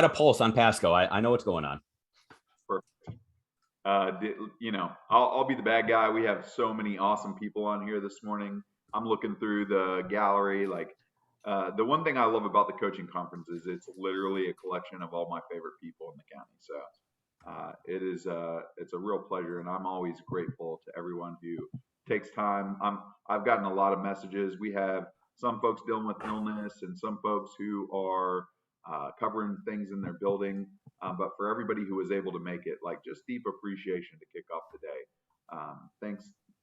got a pulse on Pasco. I know what's going on. Perfect. I'll be the bad guy. We have so many awesome people on here this morning. I'm looking through the gallery. The one thing I love about the coaching conference is it's literally a collection of all my favorite people in the county. So it's a real pleasure, and I'm always grateful to everyone who takes time. I've gotten a lot of messages. We have some folks dealing with illness, and some folks who are covering things in their building. But for everybody who was able to make it, just deep appreciation to kick off the day.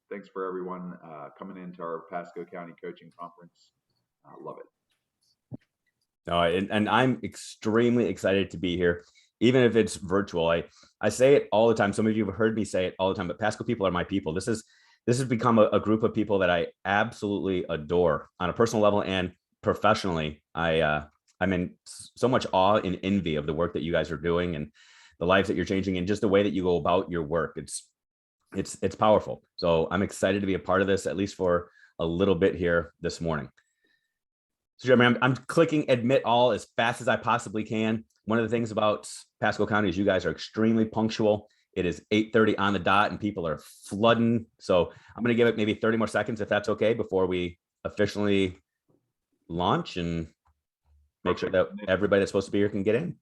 Thanks for everyone coming into our Pasco County Coaching Conference. Love it. No, and I'm extremely excited to be here, even if it's virtual. I say it all the time. Some of you have heard me say it all the time, but Pasco people are my people. This has become a group of people that I absolutely adore on a personal level and professionally. I'm in so much awe and envy of the work that you guys are doing and the lives that you're changing and just the way that you go about your work. It's powerful. So I'm excited to be a part of this, at least for a little bit here this morning. So Jeremy, I'm clicking admit all as fast as I possibly can. One of the things about Pasco County is you guys are extremely punctual. It is 8:30 on the dot and people are flooding. So I'm going to give it maybe 30 more seconds if that's okay before we officially launch and make sure that everybody that's supposed to be here can get in.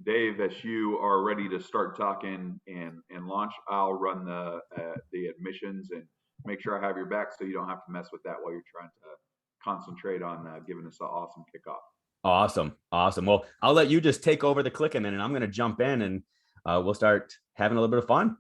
Dave, as you are ready to start talking and launch, I'll run the admissions and make sure I have your back so you don't have to mess with that while you're trying to concentrate on giving us an awesome kickoff. Awesome. Well, I'll let you just take over the clicking and I'm going to jump in and we'll start having a little bit of fun.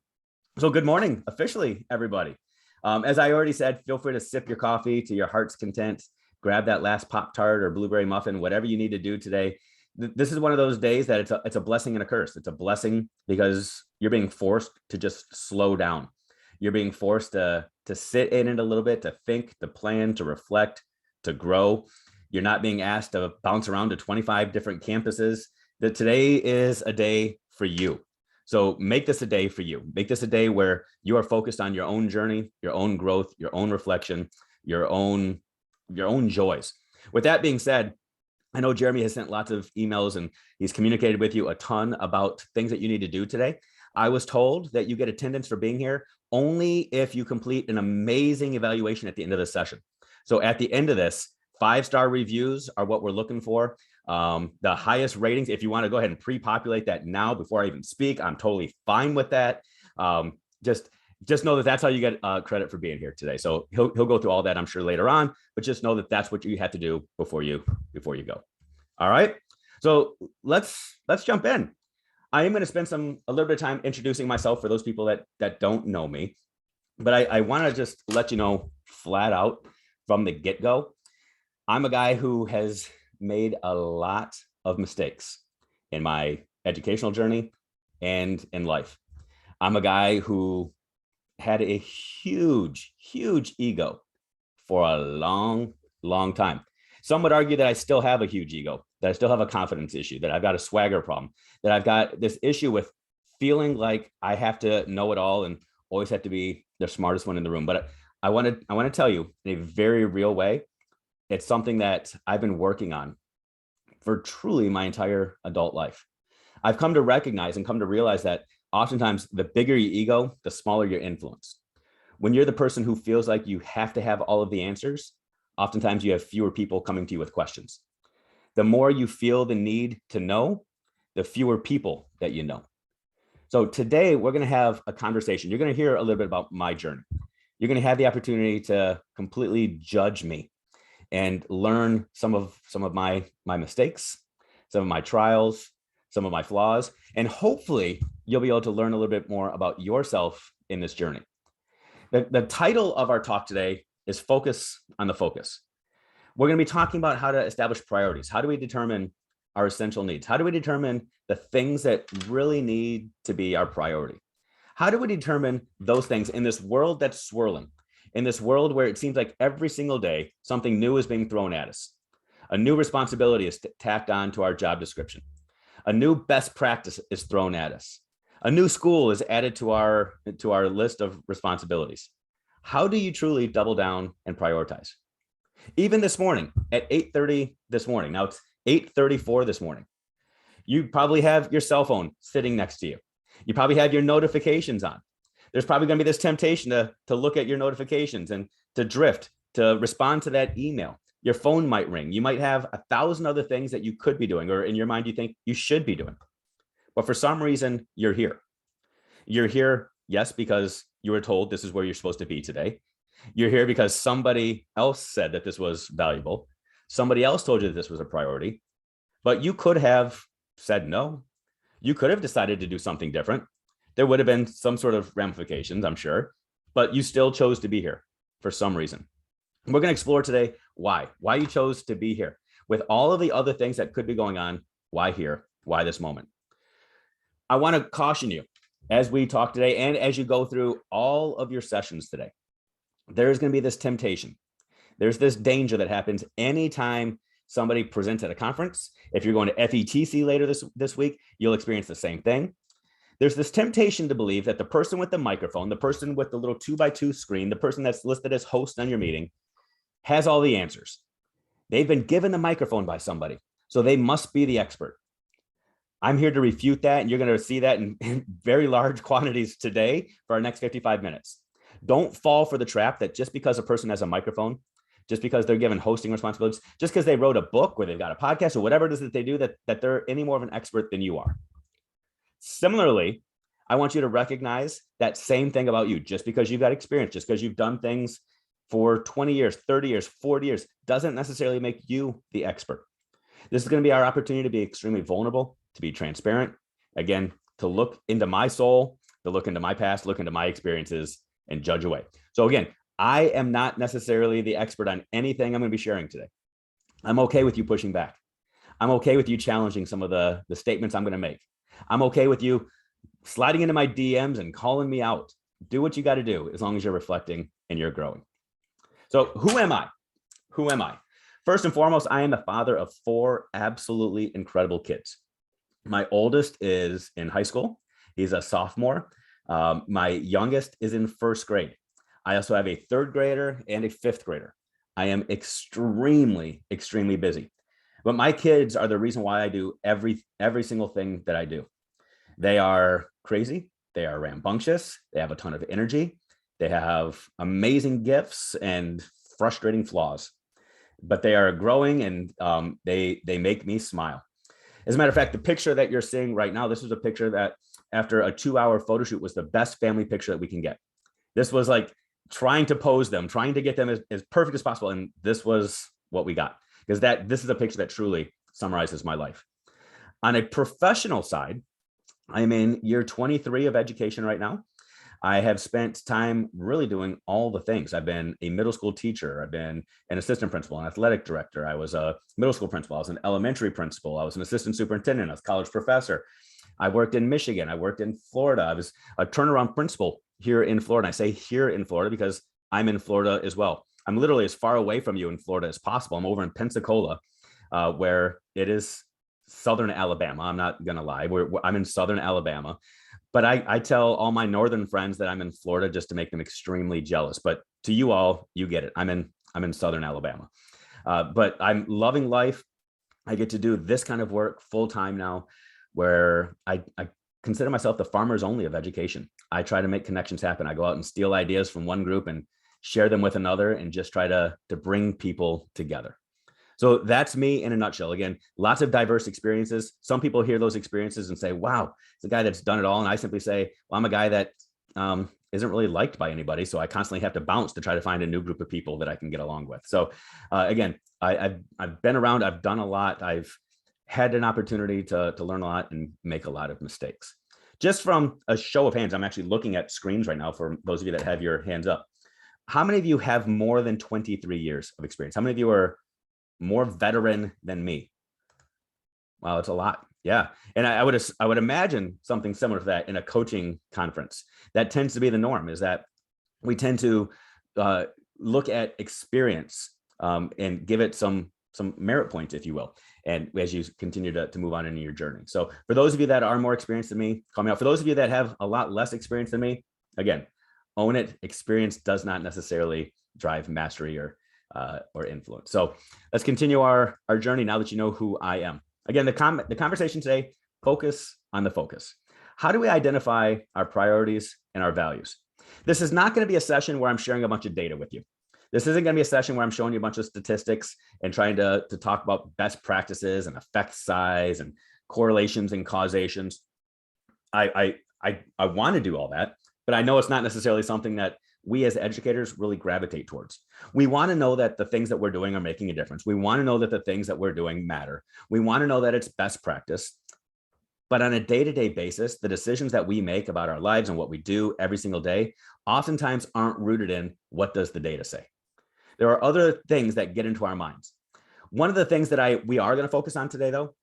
So good morning, officially, everybody. As I already said, feel free to sip your coffee to your heart's content. Grab that last Pop-Tart or blueberry muffin, whatever you need to do today. This is one of those days that it's a blessing and a curse. It's a blessing because you're being forced to just slow down. You're being forced to sit in it a little bit, to think, to plan, to reflect, to grow. You're not being asked to bounce around to 25 different campuses. That today is a day for you. So make this a day for you. Make this a day where you are focused on your own journey, your own growth, your own reflection, your own joys. With that being said, I know Jeremy has sent lots of emails and he's communicated with you a ton about things that you need to do today. I was told that you get attendance for being here only if you complete an amazing evaluation at the end of the session. So at the end of this, 5-star reviews are what we're looking for. The highest ratings, if you want to go ahead and pre-populate that now before I even speak, I'm totally fine with that. Just know that that's how you get credit for being here today. So he'll go through all that, I'm sure, later on, but just know that that's what you have to do before you go. All right. So let's jump in. I am going to spend a little bit of time introducing myself for those people that don't know me, but I want to just let you know flat out from the get-go, I'm a guy who has made a lot of mistakes in my educational journey and in life. I'm a guy who had a huge ego for a long time. Some would argue that I still have a huge ego, that I still have a confidence issue, that I've got a swagger problem, that I've got this issue with feeling like I have to know it all and always have to be the smartest one in the room. But I want to tell you in a very real way, it's something that I've been working on for truly my entire adult life. I've come to recognize and come to realize that oftentimes the bigger your ego, the smaller your influence. When you're the person who feels like you have to have all of the answers, oftentimes you have fewer people coming to you with questions. The more you feel the need to know, the fewer people that you know. So today we're going to have a conversation. You're going to hear a little bit about my journey. You're going to have the opportunity to completely judge me and learn some of my mistakes, some of my trials, some of my flaws, and hopefully you'll be able to learn a little bit more about yourself in this journey. The title of our talk today is Focus on the Focus. We're going to be talking about how to establish priorities. How do we determine our essential needs? How do we determine the things that really need to be our priority? How do we determine those things in this world that's swirling, in this world where it seems like every single day something new is being thrown at us? A new responsibility is tacked on to our job description. A new best practice is thrown at us. A new school is added to our list of responsibilities. How do you truly double down and prioritize? Even this morning at 8:30 this morning, now it's 8:34 this morning, You probably have your cell phone sitting next to you. You probably have your notifications on. There's probably going to be this temptation to look at your notifications and to drift, to respond to that email. Your phone might ring. You might have 1,000 other things that you could be doing, or in your mind, you think you should be doing. But for some reason, you're here. You're here, yes, because you were told this is where you're supposed to be today. You're here because somebody else said that this was valuable. Somebody else told you that this was a priority, but you could have said no. You could have decided to do something different. There would have been some sort of ramifications, I'm sure, but you still chose to be here for some reason. We're going to explore today why you chose to be here. With all of the other things that could be going on, why here? Why this moment? I want to caution you as we talk today and as you go through all of your sessions today, there's going to be this temptation. There's this danger that happens anytime somebody presents at a conference. If you're going to FETC later this week, you'll experience the same thing. There's this temptation to believe that the person with the microphone, the person with the little 2x2 screen, the person that's listed as host on your meeting has all the answers. They've been given the microphone by somebody, so they must be the expert. I'm here to refute that, and you're going to see that in very large quantities today for our next 55 minutes. Don't fall for the trap that just because a person has a microphone, just because they're given hosting responsibilities, just because they wrote a book or they've got a podcast or whatever it is that they do, that they're any more of an expert than you are. Similarly, I want you to recognize that same thing about you. Just because you've got experience, just because you've done things for 20 years, 30 years, 40 years, doesn't necessarily make you the expert. This is going to be our opportunity to be extremely vulnerable, to be transparent, again, to look into my soul, to look into my past, look into my experiences, and judge away. So again, I am not necessarily the expert on anything I'm going to be sharing today. I'm okay with you pushing back. I'm okay with you challenging some of the statements I'm going to make. I'm okay with you sliding into my DMs and calling me out. Do what you got to do as long as you're reflecting and you're growing. So who am I? Who am I? First and foremost, I am the father of 4 absolutely incredible kids. My oldest is in high school. He's a sophomore. My youngest is in 1st grade. I also have a 3rd grader and a 5th grader. I am extremely, extremely busy. But my kids are the reason why I do every single thing that I do. They are crazy. They are rambunctious. They have a ton of energy. They have amazing gifts and frustrating flaws. But they are growing, and they make me smile. As a matter of fact, the picture that you're seeing right now, this is a picture that after a 2-hour photo shoot was the best family picture that we can get. This was like trying to pose them, trying to get them as perfect as possible. And this was what we got, because this is a picture that truly summarizes my life. On a professional side, I'm in year 23 of education right now. I have spent time really doing all the things. I've been a middle school teacher. I've been an assistant principal, an athletic director. I was a middle school principal. I was an elementary principal. I was an assistant superintendent. I was a college professor. I worked in Michigan. I worked in Florida. I was a turnaround principal here in Florida. I say here in Florida because I'm in Florida as well. I'm literally as far away from you in Florida as possible. I'm over in Pensacola, where it is southern Alabama. I'm not going to lie. I'm in southern Alabama. But I tell all my northern friends that I'm in Florida just to make them extremely jealous. But to you all, you get it. I'm in southern Alabama. But I'm loving life. I get to do this kind of work full time now, where I consider myself the farmers only of education. I try to make connections happen. I go out and steal ideas from one group and share them with another, and just try to bring people together. So that's me in a nutshell. Again, lots of diverse experiences. Some people hear those experiences and say, wow, it's a guy that's done it all. And I simply say, well, I'm a guy that isn't really liked by anybody. So I constantly have to bounce to try to find a new group of people that I can get along with. So again, I've been around, I've done a lot. I've had an opportunity to learn a lot and make a lot of mistakes. Just from a show of hands, I'm actually looking at screens right now for those of you that have your hands up. How many of you have more than 23 years of experience? How many of you are more veteran than me? Wow, it's a lot. Yeah. And I would imagine something similar to that in a coaching conference. That tends to be the norm, is that we tend to look at experience and give it some merit points, if you will, and as you continue to move on in your journey. So for those of you that are more experienced than me, call me out. For those of you that have a lot less experience than me, again, own it. Experience does not necessarily drive mastery or influence. So let's continue our journey now that you know who I am. Again, the conversation today, focus on the focus. How do we identify our priorities and our values? This is not going to be a session where I'm sharing a bunch of data with you. This isn't going to be a session where I'm showing you a bunch of statistics and trying to talk about best practices and effect size and correlations and causations. I want to do all that, but I know it's not necessarily something that we as educators really gravitate towards. We want to know that the things that we're doing are making a difference. We want to know that the things that we're doing matter. We want to know that it's best practice. But on a day-to-day basis, the decisions that we make about our lives and what we do every single day oftentimes aren't rooted in what does the data say. There are other things that get into our minds. One of the things that we are going to focus on today, though,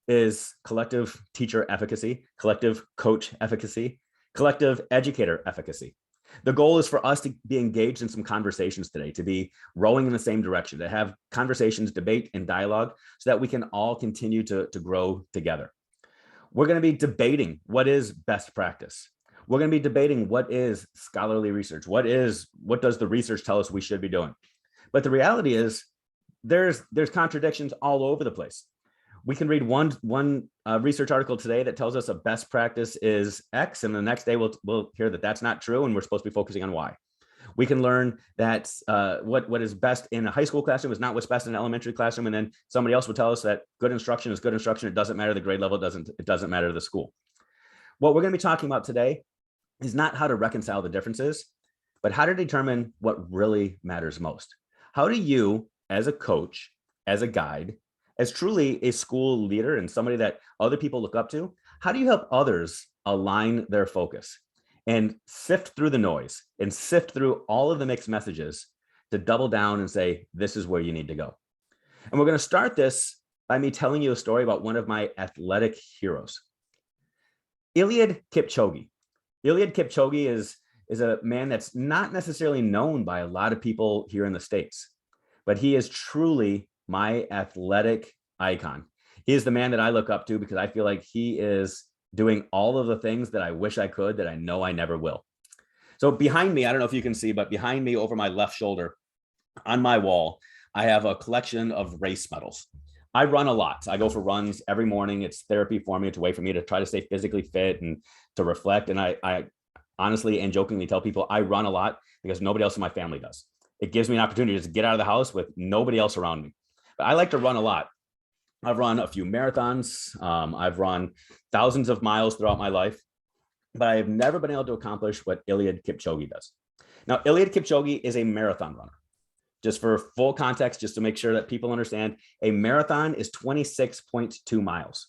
is collective teacher efficacy, collective coach efficacy, collective educator efficacy. The goal is for us to be engaged in some conversations today, to be rowing in the same direction, to have conversations, debate, and dialogue so that we can all continue to grow together. We're going to be debating what is best practice. We're going to be debating what is scholarly research. What does the research tell us we should be doing? But the reality is there's contradictions all over the place. We can read one research article today that tells us a best practice is X, and the next day we'll hear that that's not true, and we're supposed to be focusing on Y. We can learn that what is best in a high school classroom is not what's best in an elementary classroom, and then somebody else will tell us that good instruction is good instruction. It doesn't matter the grade level, it doesn't matter the school. What we're going to be talking about today is not how to reconcile the differences, but how to determine what really matters most. How do you, as a coach, as a guide, as truly a school leader and somebody that other people look up to, how do you help others align their focus and sift through the noise and sift through all of the mixed messages to double down and say, this is where you need to go? And we're going to start this by me telling you a story about one of my athletic heroes, Eliud Kipchoge. Eliud Kipchoge is a man that's not necessarily known by a lot of people here in the States, but he is truly my athletic icon. He is the man that I look up to because I feel like he is doing all of the things that I wish I could, that I know I never will. So behind me, I don't know if you can see, but behind me over my left shoulder on my wall, I have a collection of race medals. I run a lot. I go for runs every morning. It's therapy for me. It's a way for me to try to stay physically fit and to reflect. And I honestly and jokingly tell people I run a lot because nobody else in my family does. It gives me an opportunity to get out of the house with nobody else around me. But I like to run a lot. I've run a few marathons. I've run thousands of miles throughout my life, but I have never been able to accomplish what Eliud Kipchoge does. Now, Eliud Kipchoge is a marathon runner. Just for full context, just to make sure that people understand, a marathon is 26.2 miles.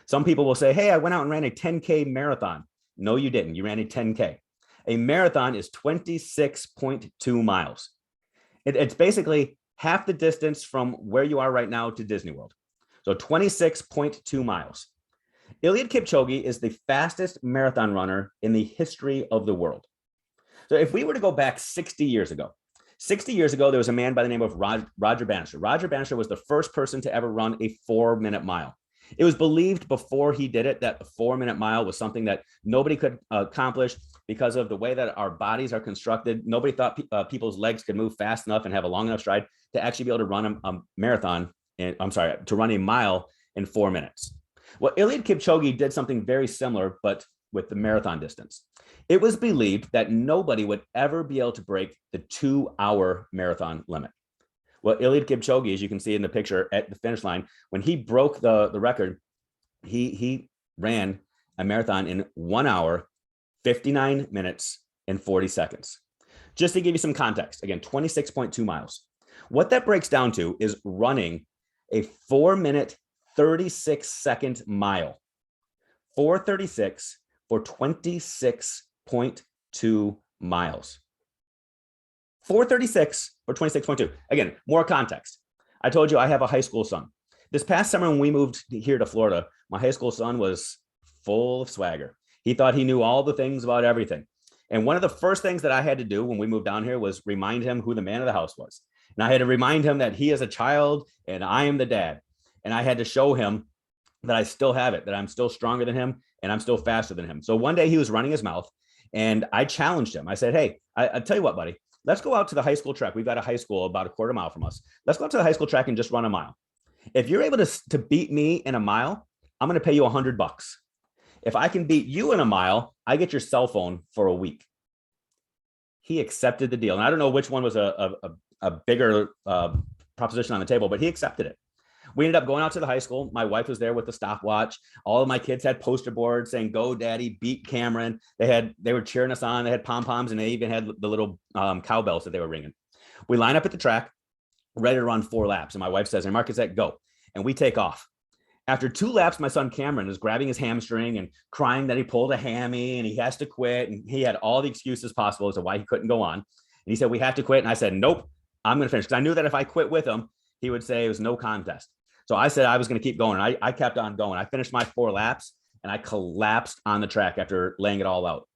Some people will say, hey, I went out and ran a 10K marathon. No, you didn't. You ran a 10K. A marathon is 26.2 miles. It's basically half the distance from where you are right now to Disney World. So 26.2 miles. Eliud Kipchoge is the fastest marathon runner in the history of the world. So if we were to go back 60 years ago, there was a man by the name of Roger Bannister. Roger Bannister was the first person to ever run a 4-minute mile. It was believed before he did it that the 4-minute mile was something that nobody could accomplish because of the way that our bodies are constructed. Nobody thought people's legs could move fast enough and have a long enough stride to actually be able to run a marathon. To run a mile in 4 minutes. Well, Eliud Kipchoge did something very similar, but with the marathon distance. It was believed that nobody would ever be able to break the 2-hour marathon limit. Well, Eliud Kipchoge, as you can see in the picture at the finish line, when he broke the record, he ran a marathon in 1 hour, 59 minutes, and 40 seconds. Just to give you some context, again, 26.2 miles. What that breaks down to is running a 4-minute, 36-second mile. 4:36 for 26.2 miles. 4:36 for 26.2. Again, more context. I told you I have a high school son. This past summer when we moved here to Florida, my high school son was full of swagger. He thought he knew all the things about everything. And one of the first things that I had to do when we moved down here was remind him who the man of the house was. And I had to remind him that he is a child and I am the dad. And I had to show him that I still have it, that I'm still stronger than him and I'm still faster than him. So one day he was running his mouth and I challenged him. I said, hey, I'll tell you what, buddy, let's go out to the high school track. We've got a high school about a quarter mile from us. Let's go out to the high school track and just run a mile. If you're able to beat me in a mile, I'm going to pay you $100. If I can beat you in a mile, I get your cell phone for a week. He accepted the deal. And I don't know which one was a bigger proposition on the table, but he accepted it. We ended up going out to the high school. My wife was there with the stopwatch. All of my kids had poster boards saying, "Go Daddy, beat Cameron." They were cheering us on. They had pom-poms, and they even had the little cowbells that they were ringing. We line up at the track, ready to run 4 laps. And my wife says, "Hey, Marcus, go." And we take off. After 2 laps, my son Cameron is grabbing his hamstring and crying that he pulled a hammy and he has to quit. And he had all the excuses possible as to why he couldn't go on. And he said, "We have to quit." And I said, "Nope, I'm going to finish." Because I knew that if I quit with him, he would say it was no contest. So I said I was going to keep going. I kept on going. I finished my 4 laps and I collapsed on the track after laying it all out.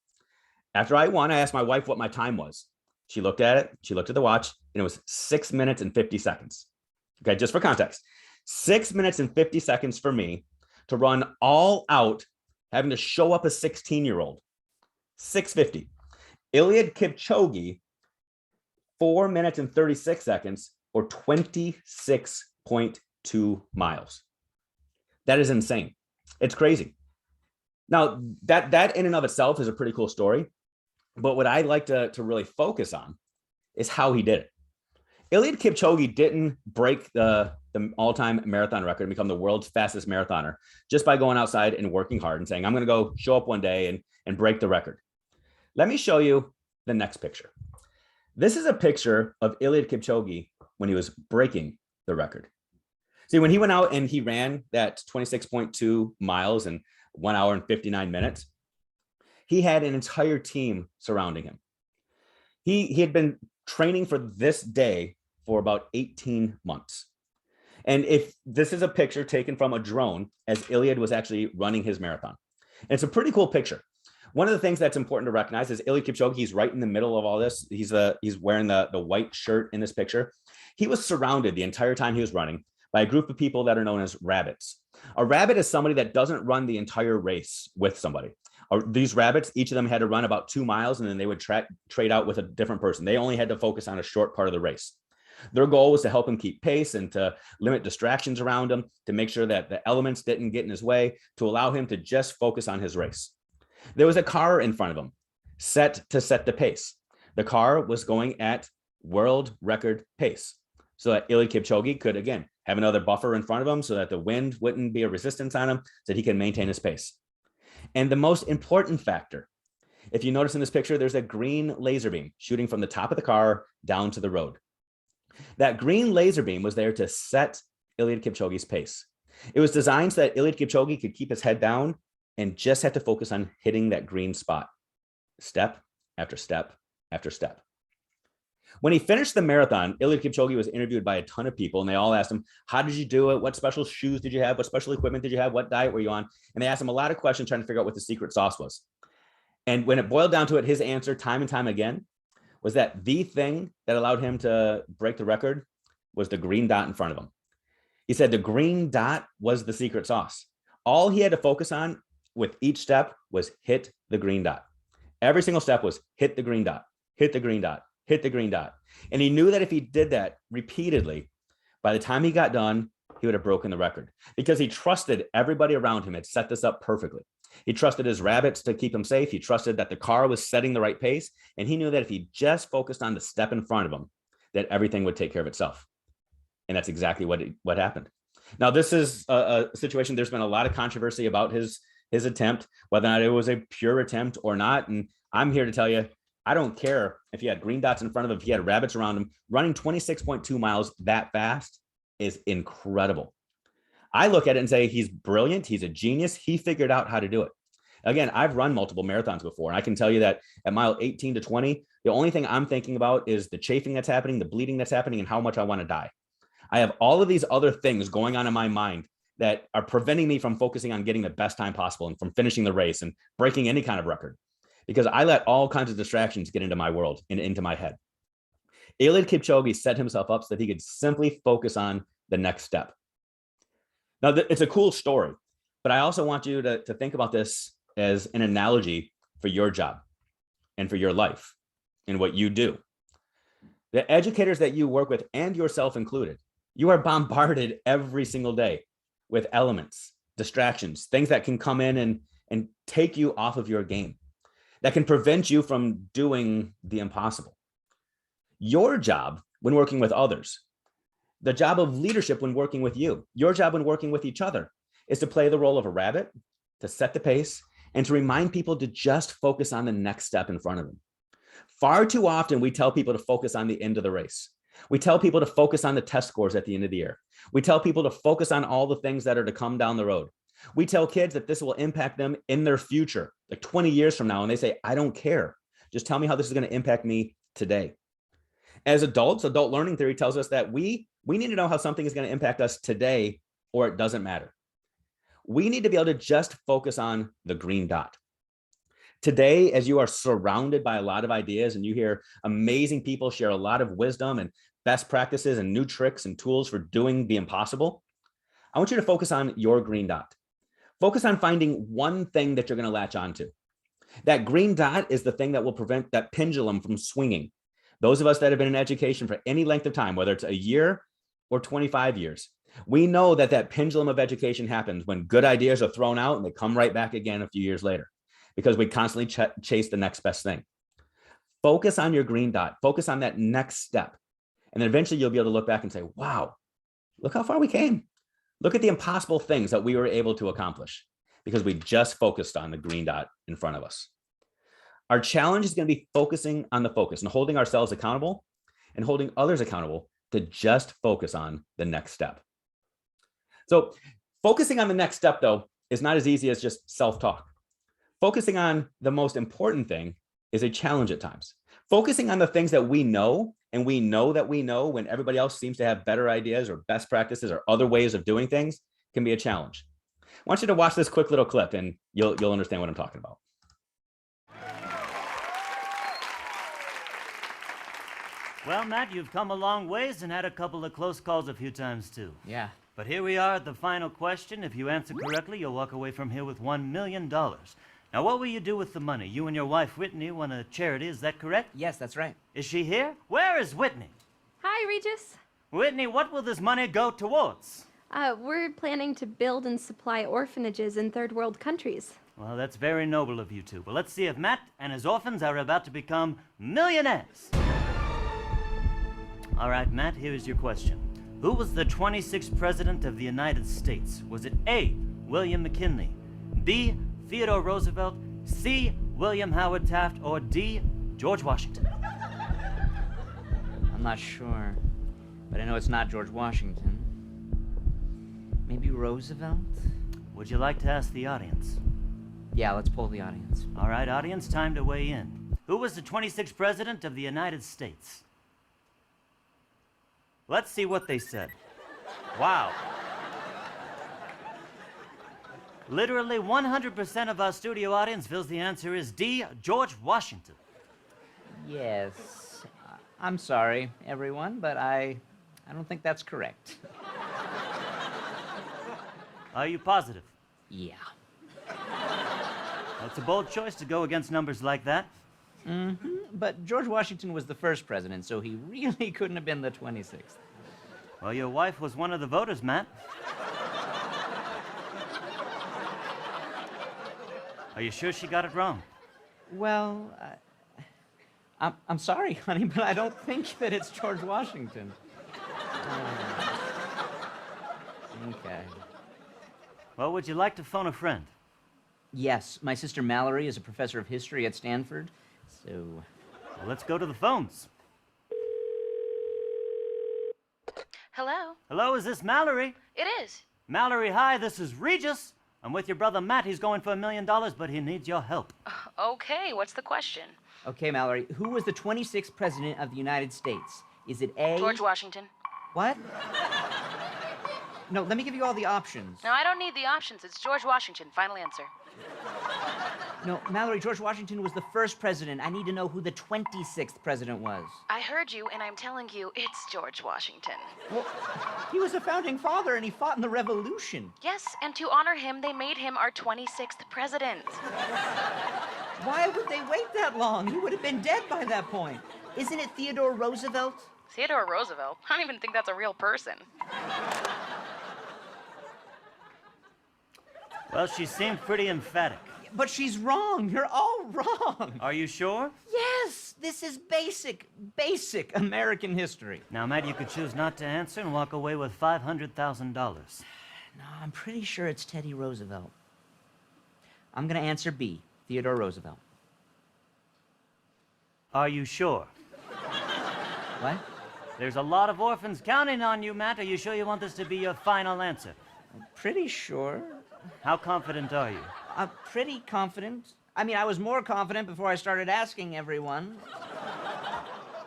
After I won, I asked my wife what my time was. She looked at it. She looked at the watch, and it was 6 minutes and 50 seconds. Okay, just for context, 6 minutes and 50 seconds for me to run all out, having to show up a 16-year-old. 6:50. Eliud Kipchoge, 4 minutes and 36 seconds, or 26.2 miles. That is insane. It's crazy. Now, that in and of itself is a pretty cool story. But what I like to really focus on is how he did it. Eliud Kipchoge didn't break the all-time marathon record and become the world's fastest marathoner just by going outside and working hard and saying, "I'm going to go show up one day and break the record." Let me show you the next picture. This is a picture of Eliud Kipchoge when he was breaking the record. See, when he went out and he ran that 26.2 miles in 1 hour and 59 minutes, he had an entire team surrounding him. He had been training for this day for about 18 months. And if this is a picture taken from a drone as Eliud was actually running his marathon. And it's a pretty cool picture. One of the things that's important to recognize is Eliud Kipchoge, he's right in the middle of all this. He's wearing the white shirt in this picture. He was surrounded the entire time he was running by a group of people that are known as rabbits. A rabbit is somebody that doesn't run the entire race with somebody. These rabbits, each of them had to run about 2 miles, and then they would trade out with a different person. They only had to focus on a short part of the race. Their goal was to help him keep pace and to limit distractions around him, to make sure that the elements didn't get in his way, to allow him to just focus on his race. There was a car in front of him, set to set the pace. The car was going at world record pace, so that Eliud Kipchoge could, again, have another buffer in front of him so that the wind wouldn't be a resistance on him, so that he can maintain his pace. And the most important factor, if you notice in this picture, there's a green laser beam shooting from the top of the car down to the road. That green laser beam was there to set Eliud Kipchoge's pace. It was designed so that Eliud Kipchoge could keep his head down and just have to focus on hitting that green spot, step after step after step. When he finished the marathon, Eliud Kipchoge was interviewed by a ton of people, and they all asked him, "How did you do it? What special shoes did you have? What special equipment did you have? What diet were you on?" And they asked him a lot of questions trying to figure out what the secret sauce was. And when it boiled down to it, his answer time and time again was that the thing that allowed him to break the record was the green dot in front of him. He said the green dot was the secret sauce. All he had to focus on with each step was hit the green dot. Every single step was hit the green dot, hit the green dot, hit the green dot. And he knew that if he did that repeatedly, by the time he got done, he would have broken the record because he trusted everybody around him had set this up perfectly. He trusted his rabbits to keep him safe. He trusted that the car was setting the right pace. And he knew that if he just focused on the step in front of him, that everything would take care of itself. And that's exactly what happened. Now, this is a situation, there's been a lot of controversy about his attempt, whether or not it was a pure attempt or not. And I'm here to tell you, I don't care if he had green dots in front of him, if he had rabbits around him. Running 26.2 miles that fast is incredible. I look at it and say he's brilliant. He's a genius. He figured out how to do it. Again, I've run multiple marathons before, and I can tell you that at mile 18 to 20, the only thing I'm thinking about is the chafing that's happening, the bleeding that's happening, and how much I want to die. I have all of these other things going on in my mind that are preventing me from focusing on getting the best time possible and from finishing the race and breaking any kind of record, because I let all kinds of distractions get into my world and into my head. Eliud Kipchoge set himself up so that he could simply focus on the next step. Now, it's a cool story, but I also want you to think about this as an analogy for your job and for your life and what you do. The educators that you work with, and yourself included, You are bombarded every single day with elements, distractions, things that can come in and take you off of your game, that can prevent you from doing the impossible. Your job when working with others, the job of leadership when working with you, your job when working with each other, is to play the role of a rabbit, to set the pace, and to remind people to just focus on the next step in front of them. Far too often, we tell people to focus on the end of the race. We tell people to focus on the test scores at the end of the year. We tell people to focus on all the things that are to come down the road. We tell kids that this will impact them in their future, like 20 years from now, and they say, I don't care. Just tell me how this is going to impact me today. As adults, adult learning theory tells us that we need to know how something is going to impact us today, or it doesn't matter. We need to be able to just focus on the green dot. Today, as you are surrounded by a lot of ideas and you hear amazing people share a lot of wisdom and best practices and new tricks and tools for doing the impossible, I want you to focus on your green dot. Focus on finding one thing that you're going to latch onto. That green dot is the thing that will prevent that pendulum from swinging. Those of us that have been in education for any length of time, whether it's a year or 25 years, we know that that pendulum of education happens when good ideas are thrown out and they come right back again a few years later, because we constantly chase the next best thing. Focus on your green dot. Focus on that next step. And then eventually you'll be able to look back and say, wow, look how far we came. Look at the impossible things that we were able to accomplish because we just focused on the green dot in front of us. Our challenge is going to be focusing on the focus and holding ourselves accountable and holding others accountable to just focus on the next step. So focusing on the next step, though, is not as easy as just self-talk. Focusing on the most important thing is a challenge at times. Focusing on the things that we know, and we know that we know when everybody else seems to have better ideas or best practices or other ways of doing things, can be a challenge. I want you to watch this quick little clip and you'll understand what I'm talking about. Well, Matt, you've come a long ways and had a couple of close calls a few times, too. Yeah. But here we are at the final question. If you answer correctly, you'll walk away from here with $1 million. Now, what will you do with the money? You and your wife, Whitney, won a charity, is that correct? Yes, that's right. Is she here? Where is Whitney? Hi, Regis. Whitney, what will this money go towards? We're planning to build and supply orphanages in third world countries. Well, that's very noble of you two. Well, let's see if Matt and his orphans are about to become millionaires. All right, Matt, here is your question. Who was the 26th President of the United States? Was it A, William McKinley, B, Theodore Roosevelt, C, William Howard Taft, or D, George Washington? I'm not sure, but I know it's not George Washington. Maybe Roosevelt? Would you like to ask the audience? Yeah, let's poll the audience. All right, audience, time to weigh in. Who was the 26th President of the United States? Let's see what they said. Wow. Literally 100% of our studio audience feels the answer is D, George Washington. Yes. I'm sorry, everyone, but I don't think that's correct. Are you positive? Yeah. It's a bold choice to go against numbers like that. Mm-hmm. But George Washington was the first president, so he really couldn't have been the 26th. Well, your wife was one of the voters, Matt. Are you sure she got it wrong? Well, I'm sorry, honey, but I don't think that it's George Washington. Okay. Well, would you like to phone a friend? Yes, my sister Mallory is a professor of history at Stanford, so... Well, let's go to the phones. Hello? Hello, is this Mallory? It is. Mallory, hi, this is Regis. I'm with your brother Matt. He's going for $1 million, but he needs your help. Okay, what's the question? Okay, Mallory, who was the 26th president of the United States? Is it A... George Washington. What? No, let me give you all the options. No, I don't need the options. It's George Washington. Final answer. No, Mallory, George Washington was the first president. I need to know who the 26th president was. I heard you, and I'm telling you, it's George Washington. Well, he was a founding father, and he fought in the Revolution. Yes, and to honor him, they made him our 26th president. Why would they wait that long? He would have been dead by that point. Isn't it Theodore Roosevelt? Theodore Roosevelt? I don't even think that's a real person. Well, she seemed pretty emphatic. But she's wrong. You're all wrong. Are you sure? Yes, this is basic American history. Now, Matt, you could choose not to answer and walk away with $500,000. No, I'm pretty sure it's Teddy Roosevelt. I'm gonna answer B, Theodore Roosevelt. Are you sure? What? There's a lot of orphans counting on you, Matt. Are you sure you want this to be your final answer? I'm pretty sure. How confident are you? I'm pretty confident. I mean, I was more confident before I started asking everyone.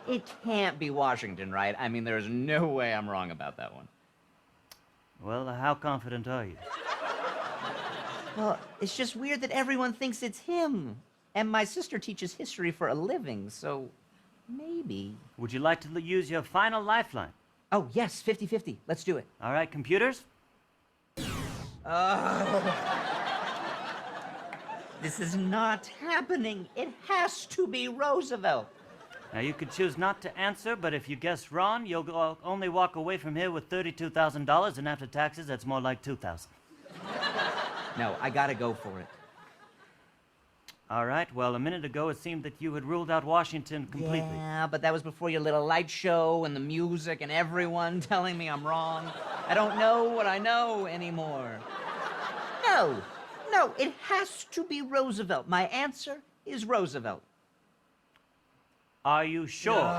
It can't be Washington, right? I mean, there's no way I'm wrong about that one. Well, how confident are you? Well, it's just weird that everyone thinks it's him. And my sister teaches history for a living, so maybe. Would you like to use your final lifeline? Oh, yes, 50-50. Let's do it. All right, computers? This is not happening. It has to be Roosevelt. Now, you could choose not to answer, but if you guess wrong, you'll only walk away from here with $32,000, and after taxes, that's more like $2,000. No, I gotta go for it. All right, well, a minute ago, it seemed that you had ruled out Washington completely. Yeah, but that was before your little light show and the music and everyone telling me I'm wrong. I don't know what I know anymore. No, it has to be Roosevelt. My answer is Roosevelt. Are you sure?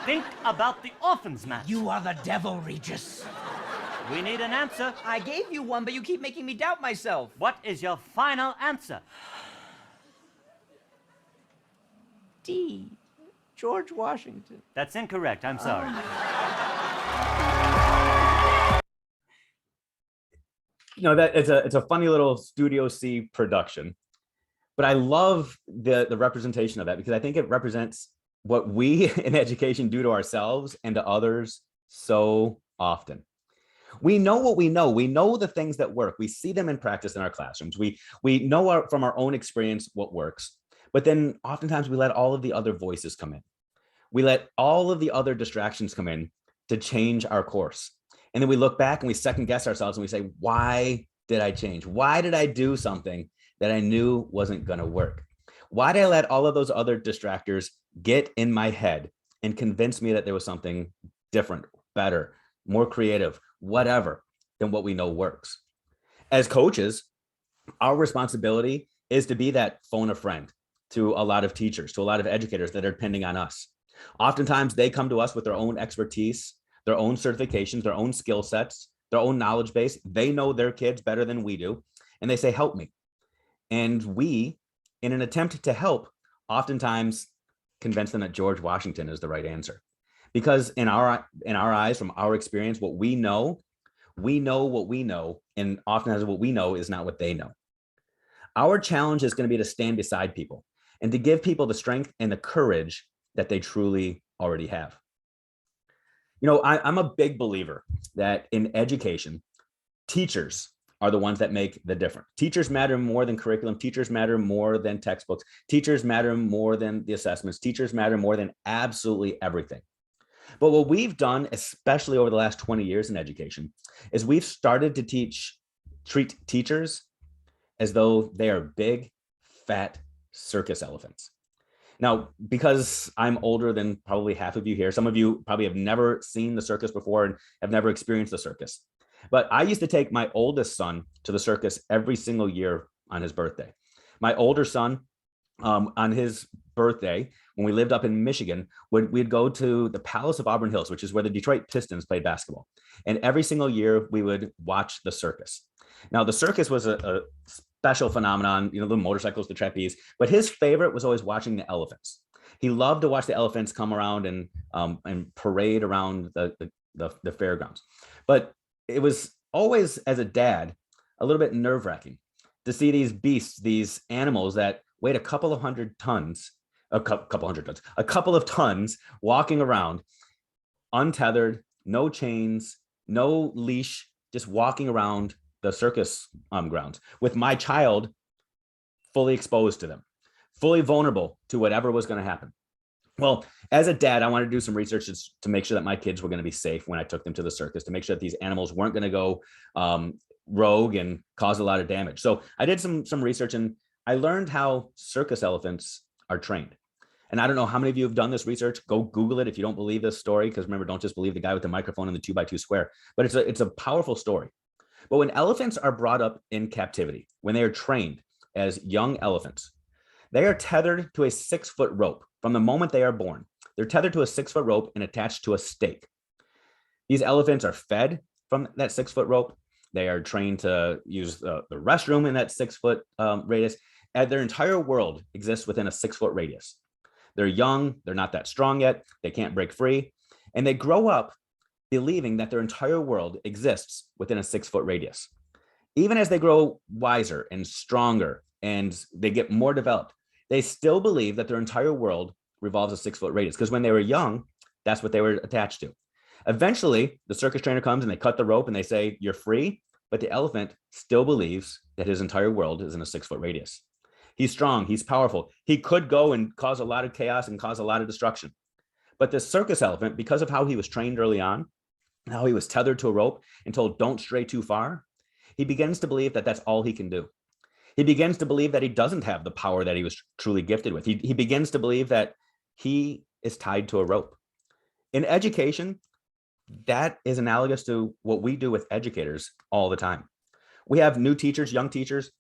Think about the orphans, Matt. You are the devil, Regis. We need an answer. I gave you one, but you keep making me doubt myself. What is your final answer? D. George Washington. That's incorrect. I'm sorry. You know, that it's a funny little Studio C production, but I love the representation of that because I think it represents what we in education do to ourselves and to others so often. We know what we know. We know the things that work. We see them in practice in our classrooms. We know from our own experience what works, but then oftentimes we let all of the other voices come in. We let all of the other distractions come in to change our course. And then we look back and we second guess ourselves and we say, why did I change? Why did I do something that I knew wasn't going to work? Why did I let all of those other distractors get in my head and convince me that there was something different, better, more creative, whatever, than what we know works? As coaches, our responsibility is to be that phone a friend to a lot of teachers, to a lot of educators that are depending on us. Oftentimes, they come to us with their own expertise, their own certifications, their own skill sets, their own knowledge base. They know their kids better than we do. And they say, help me. And we, in an attempt to help, oftentimes convince them that George Washington is the right answer. Because in our eyes, from our experience, what we know what we know, and oftentimes what we know is not what they know. Our challenge is going to be to stand beside people and to give people the strength and the courage that they truly already have. You know, I'm a big believer that in education, teachers are the ones that make the difference. Teachers matter more than curriculum. Teachers matter more than textbooks. Teachers matter more than the assessments. Teachers matter more than absolutely everything. But what we've done, especially over the last 20 years in education, is we've started to treat teachers as though they are big, fat circus elephants. Now, because I'm older than probably half of you here, some of you probably have never seen the circus before and have never experienced the circus. But I used to take my oldest son to the circus every single year on his birthday. My older son, on his birthday, when we lived up in Michigan, we'd go to the Palace of Auburn Hills, which is where the Detroit Pistons played basketball. And every single year we would watch the circus. Now, the circus was a special phenomenon, you know, the motorcycles, the trapeze, but his favorite was always watching the elephants. He loved to watch the elephants come around and parade around the fairgrounds. But it was always, as a dad, a little bit nerve-wracking to see these beasts, these animals that weighed a couple of tons walking around untethered, no chains, no leash, just walking around the circus grounds with my child fully exposed to them, fully vulnerable to whatever was going to happen, Well, as a dad, I wanted to do some research to make sure that my kids were going to be safe when I took them to the circus, to make sure that these animals weren't going to go rogue and cause a lot of damage. So I did some research, and I learned how circus elephants are trained. And I don't know how many of you have done this research. Go Google it if you don't believe this story, because remember, don't just believe the guy with the microphone and the 2x2 square. But it's a powerful story. But when elephants are brought up in captivity, when they are trained as young elephants, they are tethered to a 6-foot rope from the moment they are born. They're tethered to a 6-foot rope and attached to a stake. These elephants are fed from that 6-foot rope. They are trained to use the restroom in that 6-foot radius. And their entire world exists within a 6-foot radius. They're young. They're not that strong yet. They can't break free. And they grow up believing that their entire world exists within a 6-foot radius. Even as they grow wiser and stronger and they get more developed, they still believe that their entire world revolves a 6-foot radius, because when they were young, that's what they were attached to. Eventually, the circus trainer comes and they cut the rope and they say, you're free. But the elephant still believes that his entire world is in a 6-foot radius. He's strong. He's powerful. He could go and cause a lot of chaos and cause a lot of destruction. But this circus elephant, because of how he was trained early on, how he was tethered to a rope and told, don't stray too far, he begins to believe that that's all he can do. He begins to believe that he doesn't have the power that he was truly gifted with. He begins to believe that he is tied to a rope. In education, that is analogous to what we do with educators all the time. We have new teachers, young teachers,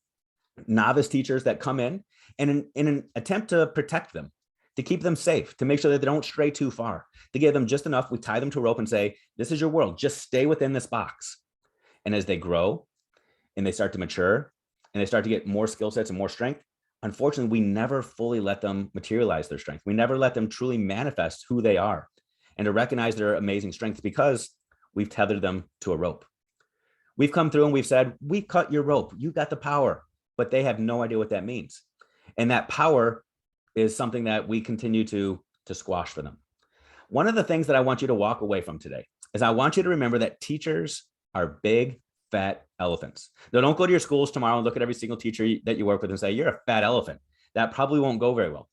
novice teachers that come in, and in an attempt to protect them, to keep them safe, to make sure that they don't stray too far, to give them just enough, we tie them to a rope and say, this is your world, just stay within this box. And as they grow and they start to mature and they start to get more skill sets and more strength, unfortunately, we never fully let them materialize their strength. We never let them truly manifest who they are and to recognize their amazing strengths, because we've tethered them to a rope. We've come through and we've said, we cut your rope, you got the power, but they have no idea what that means. And that power is something that we continue to squash for them. One of the things that I want you to walk away from today is I want you to remember that teachers are big, fat elephants. Now, don't go to your schools tomorrow and look at every single teacher that you work with and say, you're a fat elephant. That probably won't go very well.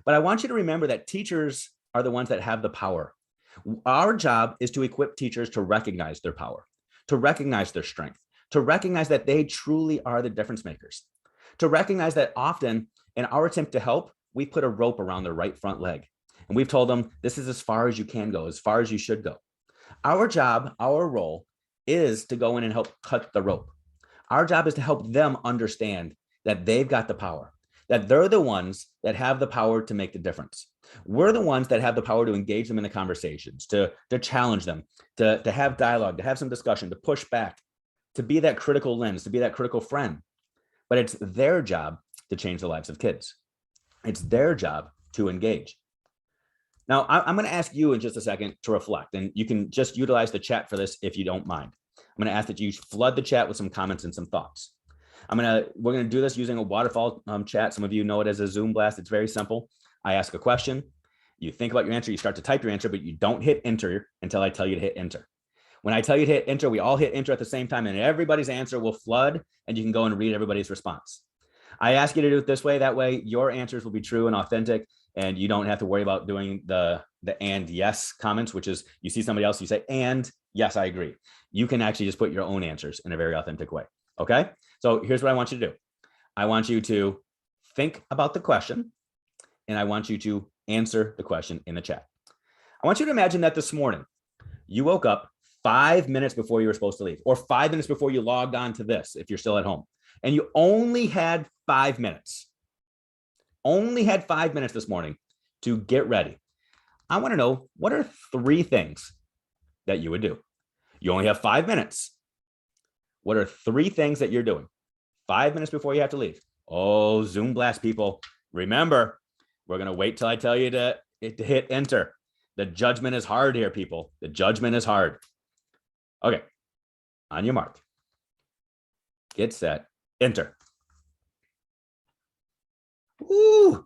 But I want you to remember that teachers are the ones that have the power. Our job is to equip teachers to recognize their power, to recognize their strength, to recognize that they truly are the difference makers, to recognize that often in our attempt to help, we put a rope around their right front leg. And we've told them, this is as far as you can go, as far as you should go. Our job, our role is to go in and help cut the rope. Our job is to help them understand that they've got the power, that they're the ones that have the power to make the difference. We're the ones that have the power to engage them in the conversations, to challenge them, to have dialogue, to have some discussion, to push back, to be that critical lens, to be that critical friend. But it's their job to change the lives of kids. It's their job to engage. Now, I'm going to ask you in just a second to reflect, and you can just utilize the chat for this if you don't mind. I'm going to ask that you flood the chat with some comments and some thoughts. We're going to do this using a waterfall chat. Some of you know it as a Zoom blast. It's very simple. I ask a question. You think about your answer. You start to type your answer, but you don't hit enter until I tell you to hit enter. When I tell you to hit enter, we all hit enter at the same time, and everybody's answer will flood, and you can go and read everybody's response. I ask you to do it this way. That way, your answers will be true and authentic, and you don't have to worry about doing the and yes comments, which is you see somebody else, you say, and yes, I agree. You can actually just put your own answers in a very authentic way. Okay. So here's what I want you to do. I want you to think about the question, and I want you to answer the question in the chat. I want you to imagine that this morning you woke up 5 minutes before you were supposed to leave, or 5 minutes before you logged on to this, if you're still at home, and you only had 5 minutes. Only had 5 minutes this morning to get ready. I want to know, what are 3 things that you would do? You only have 5 minutes. What are 3 things that you're doing 5 minutes before you have to leave? Oh, Zoom blast people. Remember, we're going to wait till I tell you to hit enter. The judgment is hard here, people. The judgment is hard. Okay. On your mark. Get set. Enter. Woo! A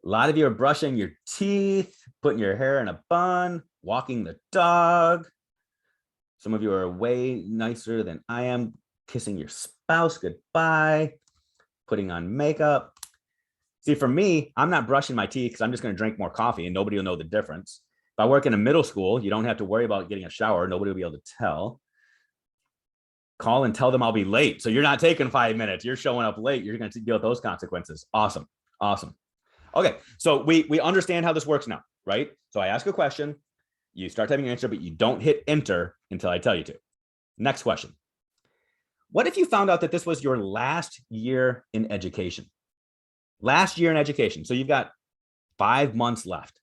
lot of you are brushing your teeth, putting your hair in a bun, walking the dog. Some of you are way nicer than I am, kissing your spouse goodbye, putting on makeup. See, for me, I'm not brushing my teeth because I'm just going to drink more coffee and nobody will know the difference. If I work in a middle school, you don't have to worry about getting a shower. Nobody will be able to tell. Call and tell them I'll be late. So you're not taking 5 minutes. You're showing up late. You're going to deal with those consequences. Awesome. Awesome. Okay. So we understand how this works now, right? So I ask a question, you start typing your answer, but you don't hit enter until I tell you to. Next question. What if you found out that this was your last year in education? Last year in education. So you've got 5 months left.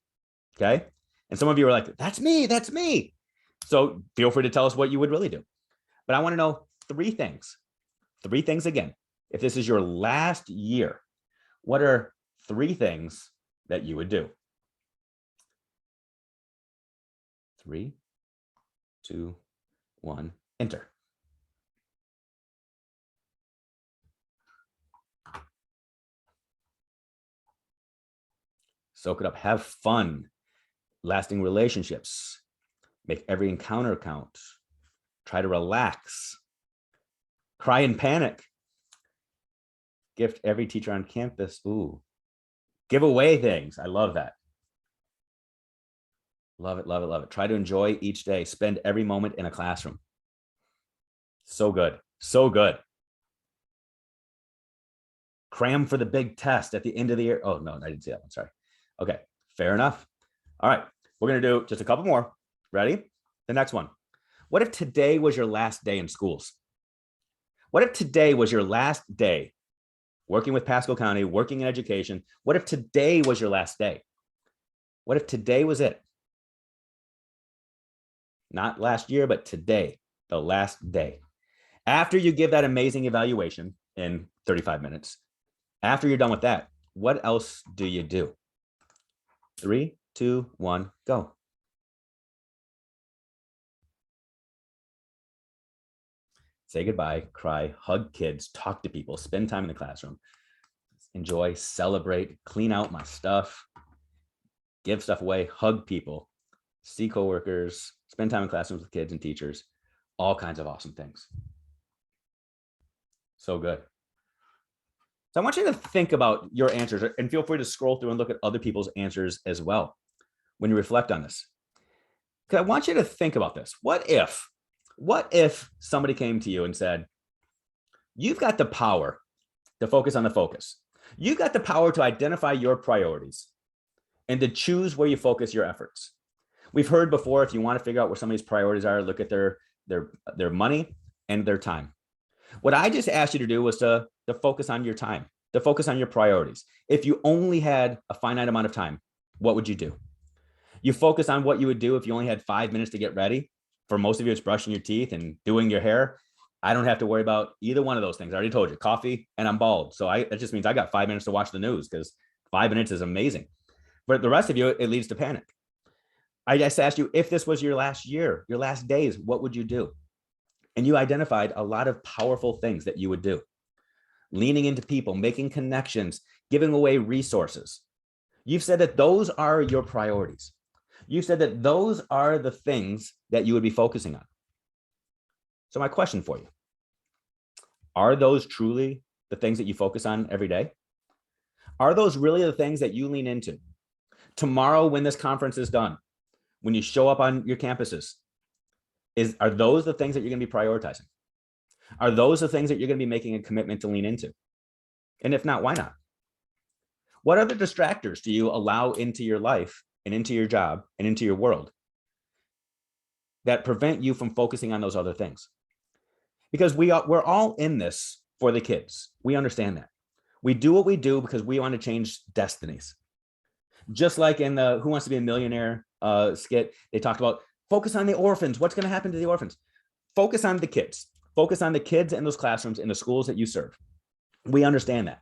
Okay. And some of you are like, that's me. That's me. So feel free to tell us what you would really do. But I want to know 3 things. 3 things again. If this is your last year, what are 3 things that you would do? 3, 2, 1, enter. Soak it up. Have fun. Lasting relationships. Make every encounter count. Try to relax. Cry and panic. Gift every teacher on campus. Ooh. Give away things. I love that. Love it, love it, love it. Try to enjoy each day. Spend every moment in a classroom. So good. So good. Cram for the big test at the end of the year. Oh, no, I didn't see that one. Sorry. Okay, fair enough. All right, we're going to do just a couple more. Ready? The next one. What if today was your last day in schools? What if today was your last day working with Pasco County, working in education? What if today was your last day? What if today was it? Not last year, but today, the last day. After you give that amazing evaluation in 35 minutes, after you're done with that, what else do you do? 3, 2, 1, go. Say goodbye, cry, hug kids, talk to people, spend time in the classroom, enjoy, celebrate, clean out my stuff, give stuff away, hug people, see coworkers, spend time in classrooms with kids and teachers, all kinds of awesome things. So good. So I want you to think about your answers and feel free to scroll through and look at other people's answers as well when you reflect on this. Because I want you to think about this. What if somebody came to you and said, you've got the power to focus on the focus. You've got the power to identify your priorities and to choose where you focus your efforts. We've heard before, if you want to figure out where somebody's priorities are, look at their money and their time. What I just asked you to do was to focus on your time, to focus on your priorities. If you only had a finite amount of time, what would you do? You focus on what you would do if you only had 5 minutes to get ready. For most of you, it's brushing your teeth and doing your hair. I don't have to worry about either one of those things. I already told you, coffee, and I'm bald. So that just means I got 5 minutes to watch the news because 5 minutes is amazing. But the rest of you, it leads to panic. I just asked you, if this was your last year, your last days, what would you do? And you identified a lot of powerful things that you would do. Leaning into people, making connections, giving away resources. You've said that those are your priorities. You've said that those are the things that you would be focusing on. So my question for you, are those truly the things that you focus on every day? Are those really the things that you lean into? Tomorrow, when this conference is done, when you show up on your campuses, are those the things that you're going to be prioritizing? Are those the things that you're going to be making a commitment to lean into? And if not, why not? What other distractors do you allow into your life and into your job and into your world that prevent you from focusing on those other things? Because we're all in this for the kids. We understand that. We do what we do because we want to change destinies. Just like in the Who Wants to Be a Millionaire skit, they talked about focus on the orphans. What's going to happen to the orphans? Focus on the kids. Focus on the kids in those classrooms in the schools that you serve. We understand that.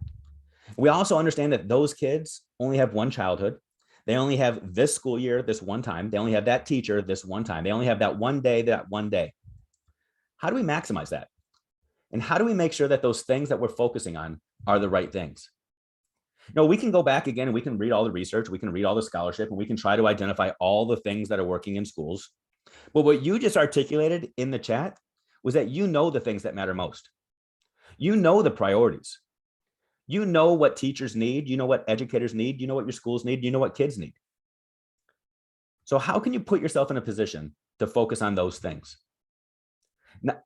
We also understand that those kids only have one childhood. They only have this school year, this one time. They only have that teacher, this one time. They only have that one day, that one day. How do we maximize that? And how do we make sure that those things that we're focusing on are the right things? No, we can go back again and we can read all the research, we can read all the scholarship, and we can try to identify all the things that are working in schools. But what you just articulated in the chat was that you know the things that matter most. You know the priorities. You know what teachers need. You know what educators need. You know what your schools need. You know what kids need. So how can you put yourself in a position to focus on those things?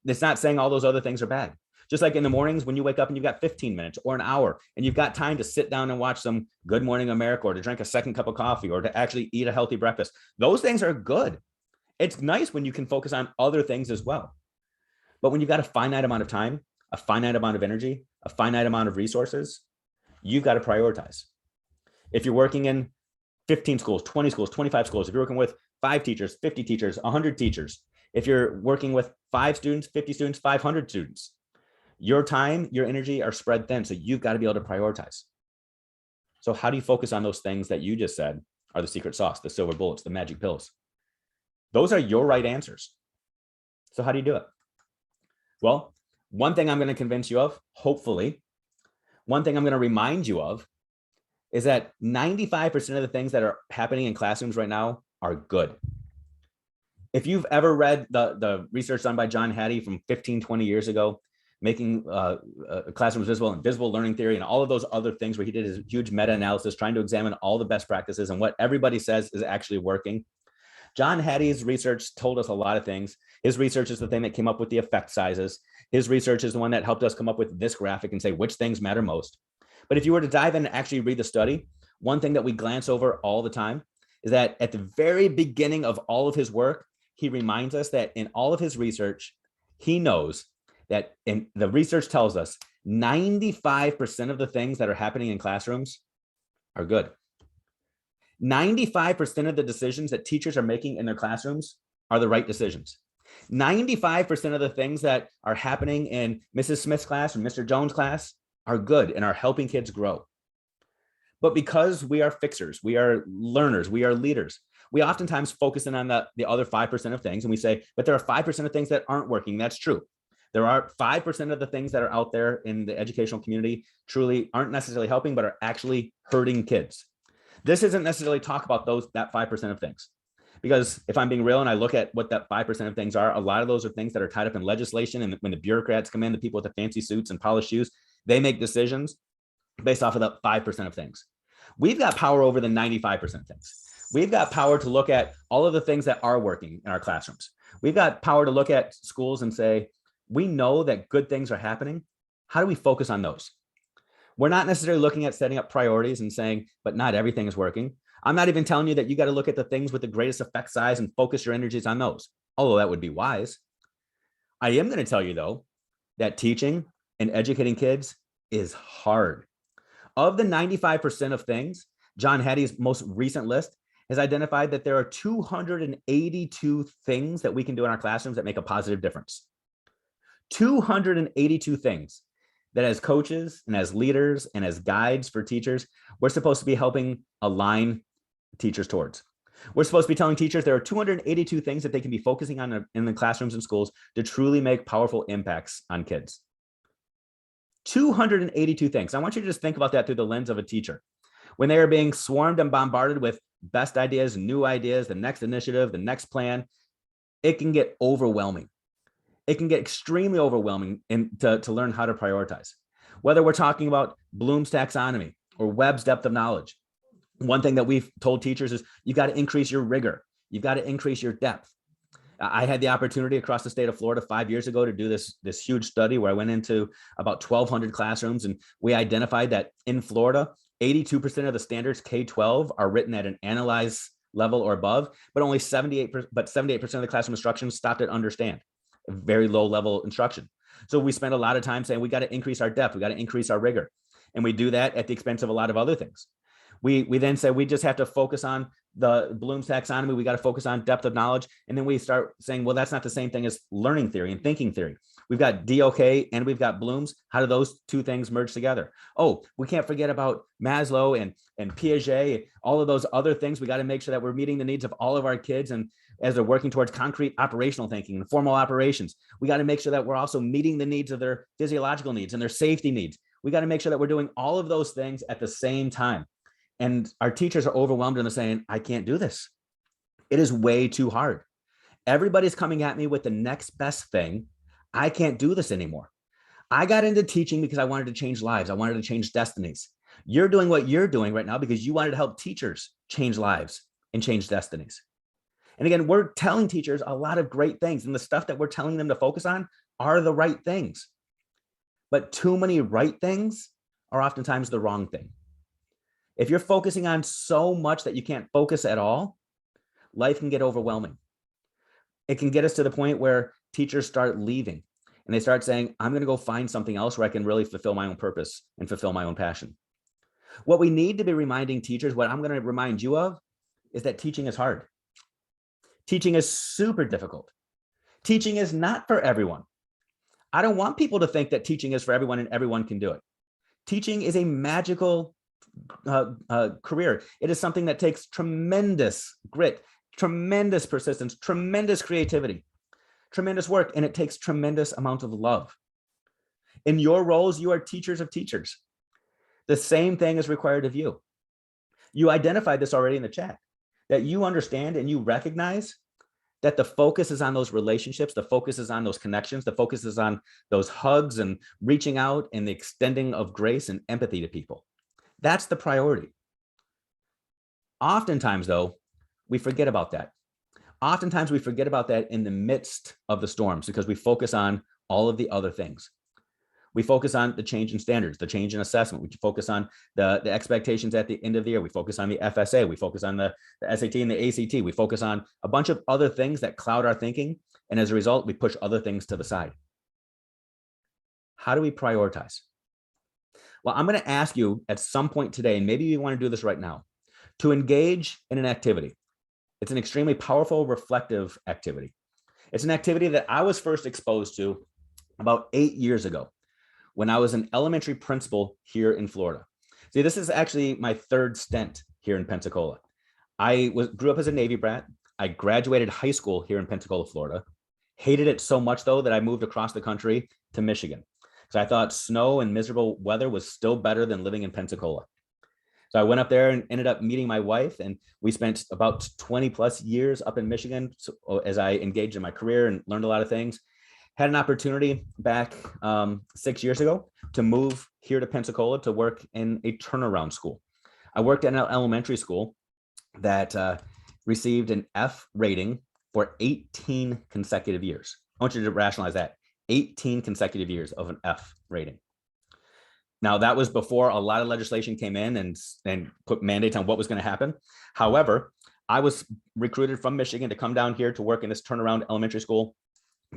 It's not saying all those other things are bad. Just like in the mornings when you wake up and you've got 15 minutes or an hour and you've got time to sit down and watch some Good Morning America or to drink a second cup of coffee or to actually eat a healthy breakfast. Those things are good. It's nice when you can focus on other things as well. But when you've got a finite amount of time, a finite amount of energy, a finite amount of resources, you've got to prioritize. If you're working in 15 schools, 20 schools, 25 schools, if you're working with 5 teachers, 50 teachers, 100 teachers, if you're working with 5 students, 50 students, 500 students, your time, your energy are spread thin. So you've got to be able to prioritize. So how do you focus on those things that you just said are the secret sauce, the silver bullets, the magic pills? Those are your right answers. So how do you do it? Well, one thing I'm going to convince you of, hopefully, one thing I'm going to remind you of is that 95% of the things that are happening in classrooms right now are good. If you've ever read the research done by John Hattie from 15, 20 years ago, making classrooms visible and visible learning theory and all of those other things where he did his huge meta-analysis trying to examine all the best practices and what everybody says is actually working. John Hattie's research told us a lot of things. His research is the thing that came up with the effect sizes. His research is the one that helped us come up with this graphic and say which things matter most. But if you were to dive in and actually read the study, one thing that we glance over all the time is that at the very beginning of all of his work, he reminds us that in all of his research, he knows that, and the research tells us 95% of the things that are happening in classrooms are good. 95% of the decisions that teachers are making in their classrooms are the right decisions. 95% of the things that are happening in Mrs. Smith's class or Mr. Jones' class are good and are helping kids grow. But because we are fixers, we are learners, we are leaders, we oftentimes focus in on the other 5% of things and we say, but there are 5% of things that aren't working. That's true. There are 5% of the things that are out there in the educational community truly aren't necessarily helping, but are actually hurting kids. This isn't necessarily talk about that 5% of things. Because if I'm being real and I look at what that 5% of things are, a lot of those are things that are tied up in legislation. And when the bureaucrats come in, the people with the fancy suits and polished shoes, they make decisions based off of the 5% of things. We've got power over the 95% of things. We've got power to look at all of the things that are working in our classrooms. We've got power to look at schools and say, we know that good things are happening. How do we focus on those? We're not necessarily looking at setting up priorities and saying, but not everything is working. I'm not even telling you that you got to look at the things with the greatest effect size and focus your energies on those, although that would be wise. I am going to tell you, though, that teaching and educating kids is hard. Of the 95% of things, John Hattie's most recent list has identified that there are 282 things that we can do in our classrooms that make a positive difference. 282 things that as coaches and as leaders and as guides for teachers, we're supposed to be helping align teachers towards. We're supposed to be telling teachers there are 282 things that they can be focusing on in the classrooms and schools to truly make powerful impacts on kids. 282 things. I want you to just think about that through the lens of a teacher. When they are being swarmed and bombarded with best ideas, new ideas, the next initiative, the next plan, it can get overwhelming. It can get extremely overwhelming to learn how to prioritize. Whether we're talking about Bloom's taxonomy or Webb's depth of knowledge, one thing that we've told teachers is you got to increase your rigor. You've got to increase your depth. I had the opportunity across the state of Florida 5 years ago to do this huge study where I went into about 1,200 classrooms, and we identified that in Florida, 82% of the standards K-12 are written at an analyze level or above, but only 78% of the classroom instruction stopped at understand, a very low level instruction. So we spent a lot of time saying we got to increase our depth, we got to increase our rigor, and we do that at the expense of a lot of other things. We then say we just have to focus on the Bloom's taxonomy. We got to focus on depth of knowledge. And then we start saying, well, that's not the same thing as learning theory and thinking theory. We've got DOK and we've got Bloom's. How do those two things merge together? Oh, we can't forget about Maslow and Piaget, all of those other things. We got to make sure that we're meeting the needs of all of our kids. And as they're working towards concrete operational thinking and formal operations, we got to make sure that we're also meeting the needs of their physiological needs and their safety needs. We got to make sure that we're doing all of those things at the same time. And our teachers are overwhelmed and they're saying, I can't do this. It is way too hard. Everybody's coming at me with the next best thing. I can't do this anymore. I got into teaching because I wanted to change lives. I wanted to change destinies. You're doing what you're doing right now because you wanted to help teachers change lives and change destinies. And again, we're telling teachers a lot of great things, and the stuff that we're telling them to focus on are the right things. But too many right things are oftentimes the wrong thing. If you're focusing on so much that you can't focus at all, life can get overwhelming. It can get us to the point where teachers start leaving and they start saying, I'm going to go find something else where I can really fulfill my own purpose and fulfill my own passion. What we need to be reminding teachers, what I'm going to remind you of, is that teaching is hard. Teaching is super difficult. Teaching is not for everyone. I don't want people to think that teaching is for everyone and everyone can do it. Teaching is a magical career. It is something that takes tremendous grit, tremendous persistence, tremendous creativity, tremendous work, and it takes tremendous amount of love. In your roles, you are teachers of teachers. The same thing is required of you. You identified this already in the chat, that you understand and you recognize that the focus is on those relationships, the focus is on those connections, the focus is on those hugs and reaching out and the extending of grace and empathy to people. That's the priority. Oftentimes, though, we forget about that. Oftentimes, we forget about that in the midst of the storms because we focus on all of the other things. We focus on the change in standards, the change in assessment. We focus on the expectations at the end of the year. We focus on the FSA. We focus on the SAT and the ACT. We focus on a bunch of other things that cloud our thinking. And as a result, we push other things to the side. How do we prioritize? Well, I'm going to ask you at some point today, and maybe you want to do this right now, to engage in an activity. It's an extremely powerful, reflective activity. It's an activity that I was first exposed to about 8 years ago when I was an elementary principal here in Florida. See, this is actually my third stint here in Pensacola. I grew up as a Navy brat. I graduated high school here in Pensacola, Florida. Hated it so much, though, that I moved across the country to Michigan because I thought snow and miserable weather was still better than living in Pensacola. So I went up there and ended up meeting my wife, and we spent about 20 plus years up in Michigan as I engaged in my career and learned a lot of things. Had an opportunity back 6 years ago to move here to Pensacola to work in a turnaround school. I worked at an elementary school that received an F rating for 18 consecutive years. I want you to rationalize that. 18 consecutive years of an F rating. Now, that was before a lot of legislation came in and put mandates on what was going to happen. However, I was recruited from Michigan to come down here to work in this turnaround elementary school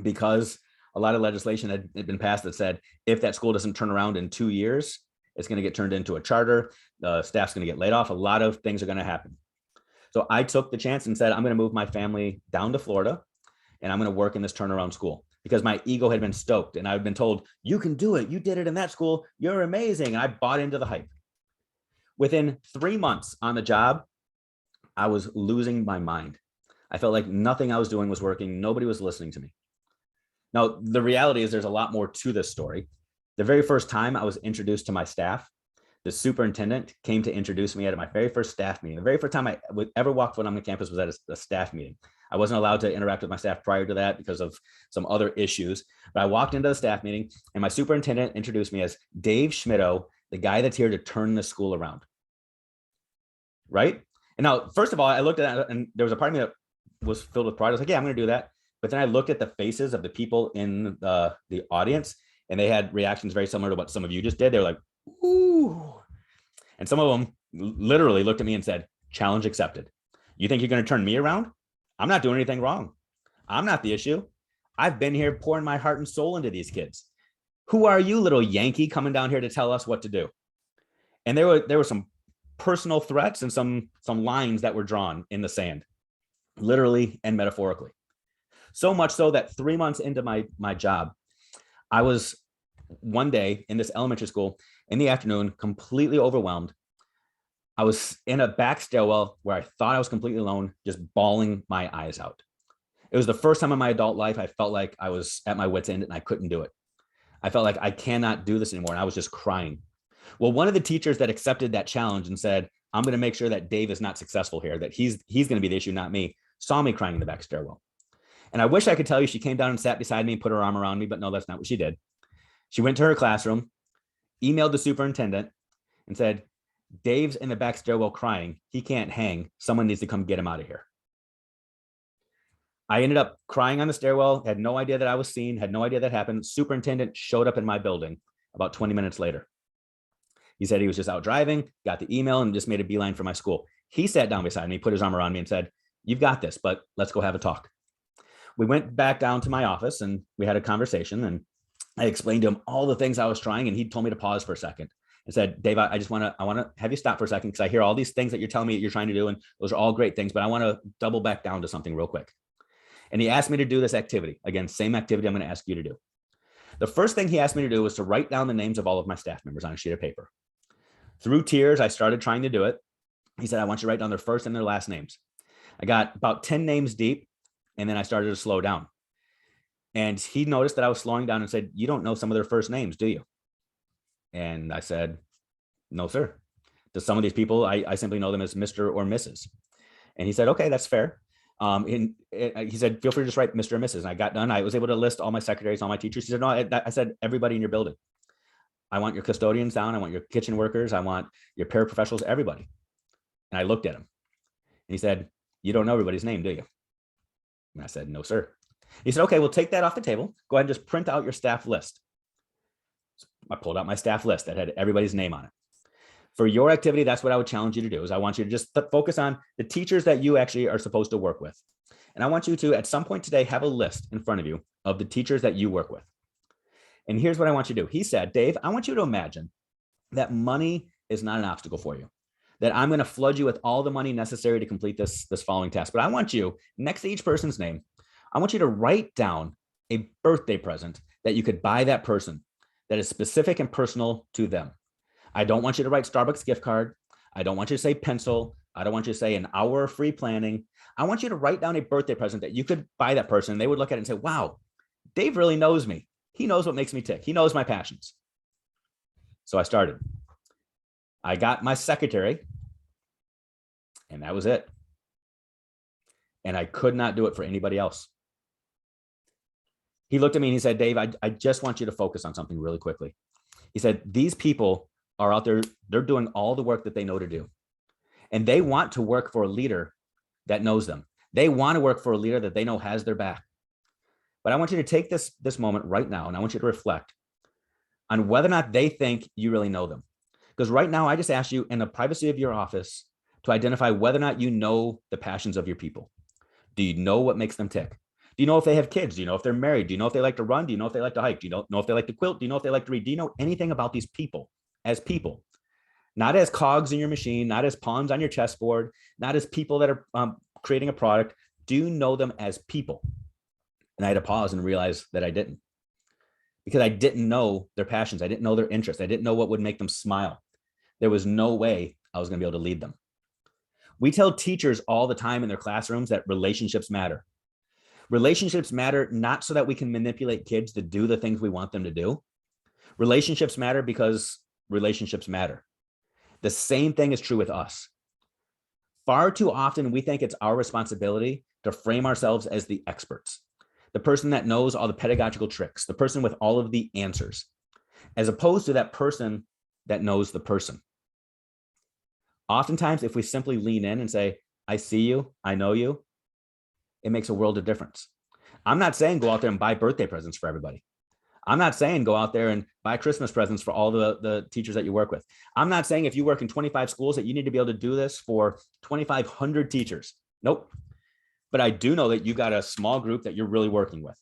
because a lot of legislation had been passed that said, if that school doesn't turn around in 2 years, it's going to get turned into a charter. The staff's going to get laid off. A lot of things are going to happen. So I took the chance and said, I'm going to move my family down to Florida and I'm going to work in this turnaround school because my ego had been stoked and I'd been told, you can do it. You did it in that school. You're amazing. And I bought into the hype. Within 3 months on the job, I was losing my mind. I felt like nothing I was doing was working. Nobody was listening to me. Now, the reality is there's a lot more to this story. The very first time I was introduced to my staff, the superintendent came to introduce me at my very first staff meeting. The very first time I ever walked foot on the campus was at a staff meeting. I wasn't allowed to interact with my staff prior to that because of some other issues. But I walked into the staff meeting and my superintendent introduced me as Dave Schmittou, the guy that's here to turn the school around. Right? And now, first of all, I looked at it and there was a part of me that was filled with pride. I was like, yeah, I'm going to do that. But then I looked at the faces of the people in the audience and they had reactions very similar to what some of you just did. They were like, ooh. And some of them literally looked at me and said, challenge accepted. You think you're going to turn me around? I'm not doing anything wrong. I'm not the issue. I've been here pouring my heart and soul into these kids. Who are you, little Yankee, coming down here to tell us what to do? And there were some personal threats and some lines that were drawn in the sand, literally and metaphorically. So much so that 3 months into my job, I was one day in this elementary school in the afternoon, completely overwhelmed. I was in a back stairwell where I thought I was completely alone, just bawling my eyes out. It was the first time in my adult life I felt like I was at my wit's end and I couldn't do it. I felt like I cannot do this anymore. And I was just crying. Well, one of the teachers that accepted that challenge and said, I'm going to make sure that Dave is not successful here, that he's going to be the issue, not me, saw me crying in the back stairwell. And I wish I could tell you she came down and sat beside me and put her arm around me, but no, that's not what she did. She went to her classroom, emailed the superintendent, and said, Dave's in the back stairwell crying. He can't hang. Someone needs to come get him out of here. I ended up crying on the stairwell, had no idea that I was seen, had no idea that happened. Superintendent showed up in my building about 20 minutes later. He said he was just out driving, got the email, and just made a beeline for my school. He sat down beside me, put his arm around me and said, you've got this, but let's go have a talk. We went back down to my office and we had a conversation, and I explained to him all the things I was trying, and he told me to pause for a second and said, Dave, I want to have you stop for a second, because I hear all these things that you're telling me that you're trying to do, and those are all great things, but I want to double back down to something real quick. And he asked me to do this activity. Again, same activity I'm going to ask you to do. The first thing he asked me to do was to write down the names of all of my staff members on a sheet of paper. Through tears, I started trying to do it. He said, I want you to write down their first and their last names. I got about 10 names deep, and then I started to slow down. And he noticed that I was slowing down and said, you don't know some of their first names, do you? And I said, no, sir. To some of these people, I simply know them as Mr. or Mrs. And he said, okay, that's fair. He said, feel free to just write Mr. and Mrs. And I got done. I was able to list all my secretaries, all my teachers. He said, no, I said, everybody in your building. I want your custodians down. I want your kitchen workers. I want your paraprofessionals, everybody. And I looked at him and he said, you don't know everybody's name, do you? And I said, no, sir. He said, okay, we'll take that off the table. Go ahead and just print out your staff list. So I pulled out my staff list that had everybody's name on it. For your activity, that's what I would challenge you to do, is I want you to just focus on the teachers that you actually are supposed to work with. And I want you to, at some point today, have a list in front of you of the teachers that you work with. And here's what I want you to do. He said, Dave, I want you to imagine that money is not an obstacle for you, that I'm going to flood you with all the money necessary to complete this following task. But I want you, next to each person's name, I want you to write down a birthday present that you could buy that person that is specific and personal to them. I don't want you to write Starbucks gift card. I don't want you to say pencil. I don't want you to say an hour of free planning. I want you to write down a birthday present that you could buy that person. And they would look at it and say, wow, Dave really knows me. He knows what makes me tick. He knows my passions. So I started. I got my secretary, and that was it. And I could not do it for anybody else. He looked at me and he said, Dave, I just want you to focus on something really quickly. He said, these people are out there, they're doing all the work that they know to do. And they want to work for a leader that knows them. They want to work for a leader that they know has their back. But I want you to take this moment right now, and I want you to reflect on whether or not they think you really know them. Because right now, I just asked you in the privacy of your office to identify whether or not you know the passions of your people. Do you know what makes them tick? Do you know if they have kids? Do you know if they're married? Do you know if they like to run? Do you know if they like to hike? Do you know if they like to quilt? Do you know if they like to read? Do you know anything about these people as people? Not as cogs in your machine, not as pawns on your chessboard, not as people that are creating a product. Do you know them as people? And I had to pause and realize that I didn't, because I didn't know their passions. I didn't know their interests. I didn't know what would make them smile. There was no way I was going to be able to lead them. We tell teachers all the time in their classrooms that relationships matter. Relationships matter not so that we can manipulate kids to do the things we want them to do. Relationships matter because relationships matter. The same thing is true with us. Far too often, we think it's our responsibility to frame ourselves as the experts, the person that knows all the pedagogical tricks, the person with all of the answers, as opposed to that person that knows the person. Oftentimes, if we simply lean in and say, I see you, I know you, it makes a world of difference. I'm not saying go out there and buy birthday presents for everybody. I'm not saying go out there and buy Christmas presents for all the teachers that you work with. I'm not saying if you work in 25 schools that you need to be able to do this for 2,500 teachers. Nope. But I do know that you got a small group that you're really working with.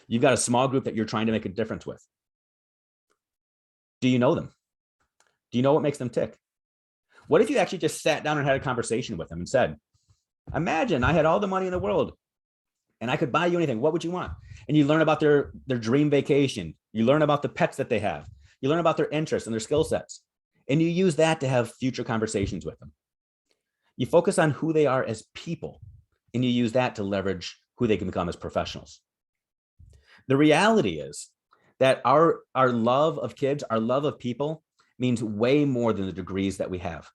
You've got a small group that you're trying to make a difference with. Do you know them? Do you know what makes them tick? What if you actually just sat down and had a conversation with them and said, imagine I had all the money in the world and I could buy you anything. What would you want? And you learn about their dream vacation. You learn about the pets that they have. You learn about their interests and their skill sets. And you use that to have future conversations with them. You focus on who they are as people, and you use that to leverage who they can become as professionals. The reality is that our love of kids, our love of people means way more than the degrees that we have.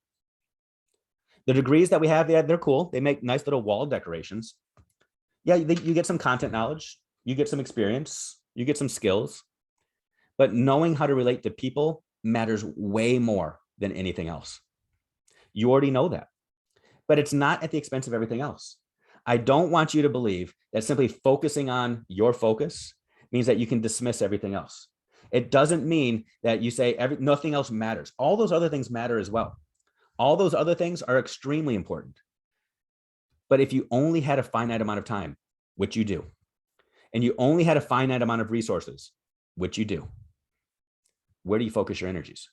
The degrees that we have, yeah, they're cool. They make nice little wall decorations. Yeah, you get some content knowledge, you get some experience, you get some skills. but knowing how to relate to people matters way more than anything else. You already know that, but it's not at the expense of everything else. I don't want you to believe that simply focusing on your focus means that you can dismiss everything else. It doesn't mean that you say nothing else matters. All those other things matter as well. All those other things are extremely important. But if you only had a finite amount of time, which you do, and you only had a finite amount of resources, which you do, where do you focus your energies?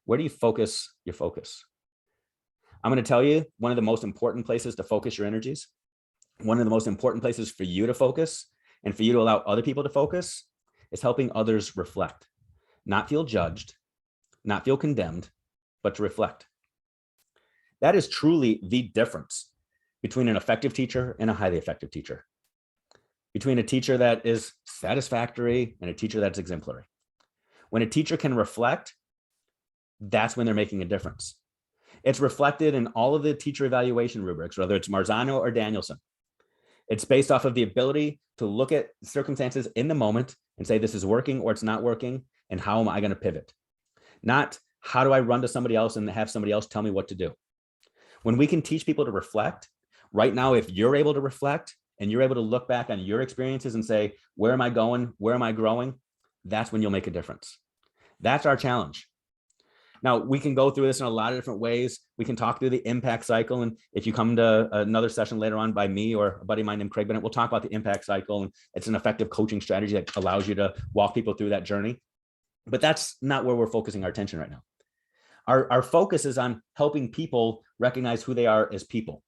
Where do you focus your focus? I'm going to tell you one of the most important places to focus your energies, one of the most important places for you to focus and for you to allow other people to focus is helping others reflect, not feel judged, not feel condemned, but to reflect. That is truly the difference between an effective teacher and a highly effective teacher, between a teacher that is satisfactory and a teacher that's exemplary. When a teacher can reflect, that's when they're making a difference. It's reflected in all of the teacher evaluation rubrics, whether it's Marzano or Danielson. It's based off of the ability to look at circumstances in the moment and say, this is working or it's not working, and how am I going to pivot? Not how do I run to somebody else and have somebody else tell me what to do? When we can teach people to reflect, right now, if you're able to reflect and you're able to look back on your experiences and say, where am I going? Where am I growing? That's when you'll make a difference. That's our challenge. Now, we can go through this in a lot of different ways. We can talk through the impact cycle. And if you come to another session later on by me or a buddy of mine named Craig Bennett, we'll talk about the impact cycle. And it's an effective coaching strategy that allows you to walk people through that journey. But that's not where we're focusing our attention right now. Our focus is on helping people recognize who they are as people,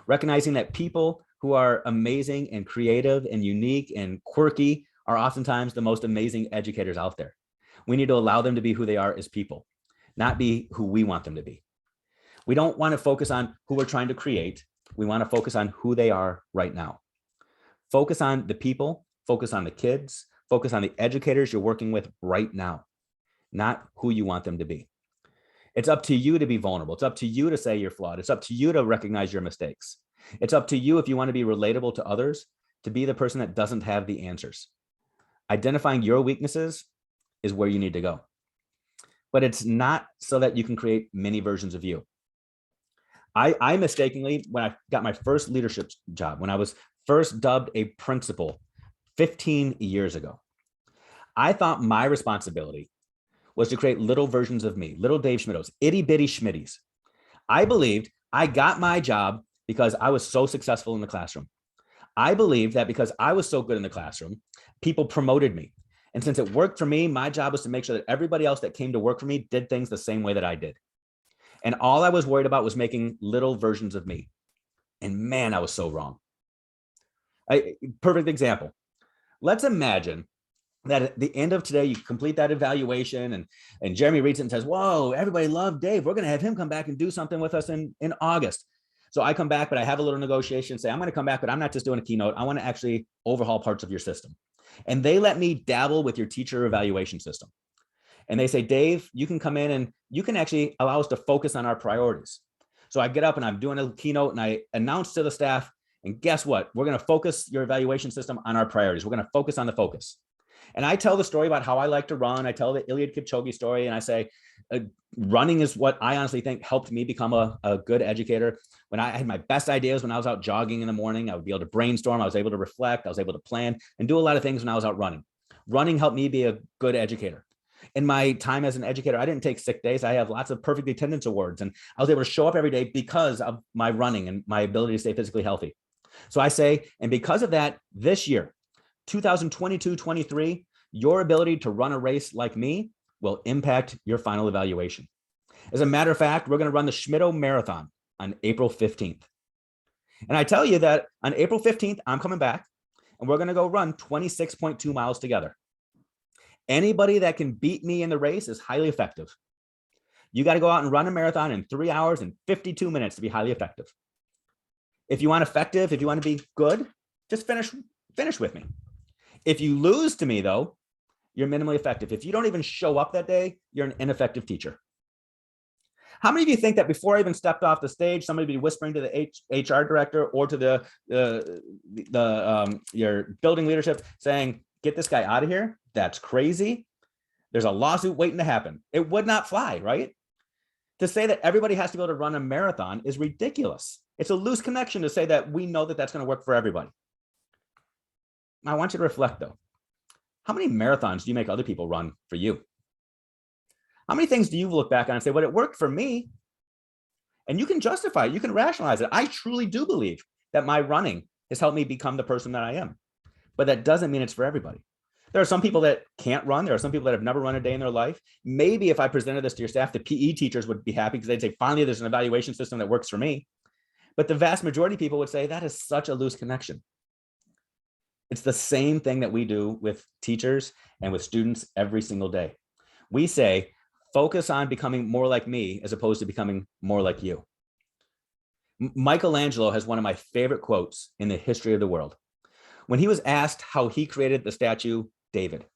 recognizing that people who are amazing and creative and unique and quirky are oftentimes the most amazing educators out there. We need to allow them to be who they are as people, not be who we want them to be. We don't want to focus on who we're trying to create. We want to focus on who they are right now. Focus on the people, focus on the kids, focus on the educators you're working with right now, not who you want them to be. It's up to you to be vulnerable. It's up to you to say you're flawed. It's up to you to recognize your mistakes. It's up to you, if you want to be relatable to others, to be the person that doesn't have the answers. Identifying your weaknesses is where you need to go. But it's not so that you can create many versions of you. I mistakenly, when I got my first leadership job, when I was first dubbed a principal 15 years ago, I thought my responsibility was to create little versions of me, little Dave Schmittos, itty bitty Schmitties. I believed I got my job because I was so successful in the classroom. I believed that because I was so good in the classroom, people promoted me. And since it worked for me, my job was to make sure that everybody else that came to work for me did things the same way that I did. And all I was worried about was making little versions of me. And man, I was so wrong. Perfect example. Let's imagine that at the end of today, you complete that evaluation and Jeremy reads it and says, whoa, everybody loved Dave. We're going to have him come back and do something with us in August. So I come back, but I have a little negotiation, say, I'm going to come back, but I'm not just doing a keynote. I want to actually overhaul parts of your system. And they let me dabble with your teacher evaluation system. And they say, Dave, you can come in and you can actually allow us to focus on our priorities. So I get up and I'm doing a keynote and I announce to the staff, and guess what? We're going to focus your evaluation system on our priorities. We're going to focus on the focus. And I tell the story about how I like to run. I tell the Iliad Kipchoge story, and I say, running is what I honestly think helped me become a good educator. When I had my best ideas when I was out jogging in the morning, I would be able to brainstorm. I was able to reflect. I was able to plan and do a lot of things when I was out running. Running helped me be a good educator. In my time as an educator, I didn't take sick days. I have lots of perfect attendance awards, and I was able to show up every day because of my running and my ability to stay physically healthy. So I say, and because of that, this year, 2022-23, your ability to run a race like me will impact your final evaluation. As a matter of fact, we're going to run the Schmitto Marathon on April 15th. And I tell you that on April 15th, I'm coming back and we're going to go run 26.2 miles together. Anybody that can beat me in the race is highly effective. You got to go out and run a marathon in 3 hours and 52 minutes to be highly effective. If you want effective, if you want to be good, just finish with me. If you lose to me, though, you're minimally effective. If you don't even show up that day, you're an ineffective teacher. How many of you think that before I even stepped off the stage, somebody would be whispering to the HR director or to your building leadership saying, get this guy out of here? That's crazy. There's a lawsuit waiting to happen. It would not fly, right? To say that everybody has to be able to run a marathon is ridiculous. It's a loose connection to say that we know that that's going to work for everybody. I want you to reflect, though. How many marathons do you make other people run for you? How many things do you look back on and say, well, it worked for me? And you can justify it. You can rationalize it. I truly do believe that my running has helped me become the person that I am. But that doesn't mean it's for everybody. There are some people that can't run. There are some people that have never run a day in their life. Maybe if I presented this to your staff, the PE teachers would be happy because they'd say, finally, there's an evaluation system that works for me. But the vast majority of people would say that is such a loose connection. It's the same thing that we do with teachers and with students every single day. We say, focus on becoming more like me as opposed to becoming more like you. Michelangelo has one of my favorite quotes in the history of the world. When he was asked how he created the statue David,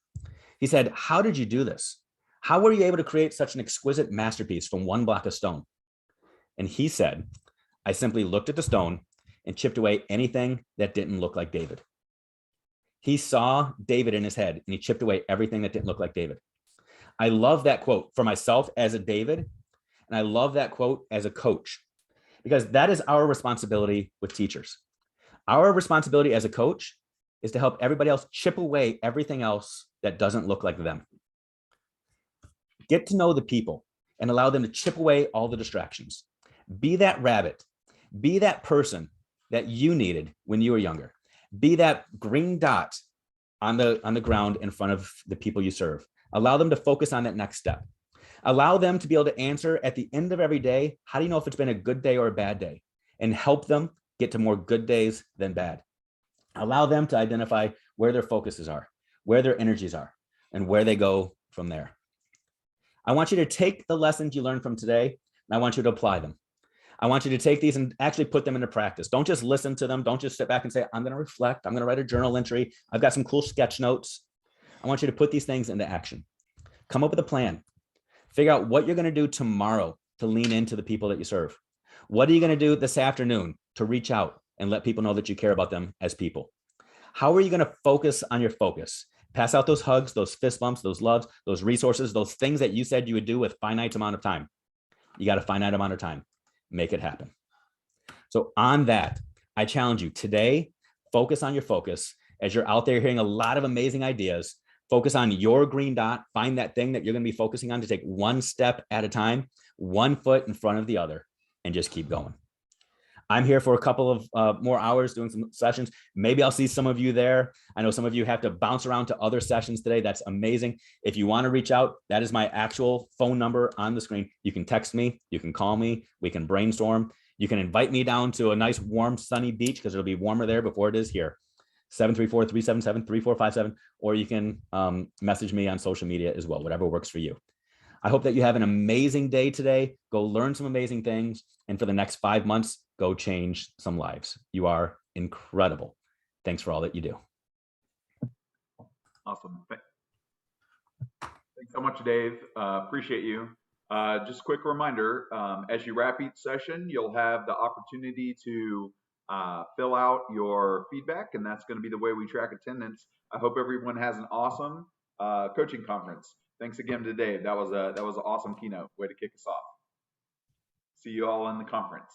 he said, how did you do this? How were you able to create such an exquisite masterpiece from one block of stone? And he said, I simply looked at the stone and chipped away anything that didn't look like David. He saw David in his head and he chipped away everything that didn't look like David. I love that quote for myself as a David, and I love that quote as a coach, because that is our responsibility with teachers. Our responsibility as a coach is to help everybody else chip away everything else that doesn't look like them. Get to know the people and allow them to chip away all the distractions. Be that rabbit. Be that person that you needed when you were younger. Be that green dot on the ground in front of the people you serve. Allow them to focus on that next step. Allow them to be able to answer at the end of every day, how do you know if it's been a good day or a bad day? And help them get to more good days than bad. Allow them to identify where their focuses are, where their energies are, and where they go from there. I want you to take the lessons you learned from today, and I want you to apply them. I want you to take these and actually put them into practice. Don't just listen to them. Don't just sit back and say, I'm going to reflect. I'm going to write a journal entry. I've got some cool sketch notes. I want you to put these things into action. Come up with a plan. Figure out what you're going to do tomorrow to lean into the people that you serve. What are you going to do this afternoon to reach out and let people know that you care about them as people? How are you going to focus on your focus? Pass out those hugs, those fist bumps, those loves, those resources, those things that you said you would do with finite amount of time. You got a finite amount of time. Make it happen. So on that, I challenge you today, focus on your focus. As you're out there hearing a lot of amazing ideas, focus on your green dot, find that thing that you're going to be focusing on to take one step at a time, one foot in front of the other, and just keep going. I'm here for a couple of more hours doing some sessions. Maybe I'll see some of you there. I know some of you have to bounce around to other sessions today. That's amazing. If you want to reach out, that is my actual phone number on the screen. You can text me, you can call me, we can brainstorm. You can invite me down to a nice, warm, sunny beach because it'll be warmer there before it is here. 734-377-3457, or you can message me on social media as well, whatever works for you. I hope that you have an amazing day today. Go learn some amazing things. And for the next 5 months, go change some lives. You are incredible. Thanks for all that you do. Awesome. Thanks so much, Dave. Appreciate you. Just a quick reminder, as you wrap each session, you'll have the opportunity to fill out your feedback, and that's going to be the way we track attendance. I hope everyone has an awesome coaching conference. Thanks again to Dave. That was an awesome keynote. Way to kick us off. See you all in the conference.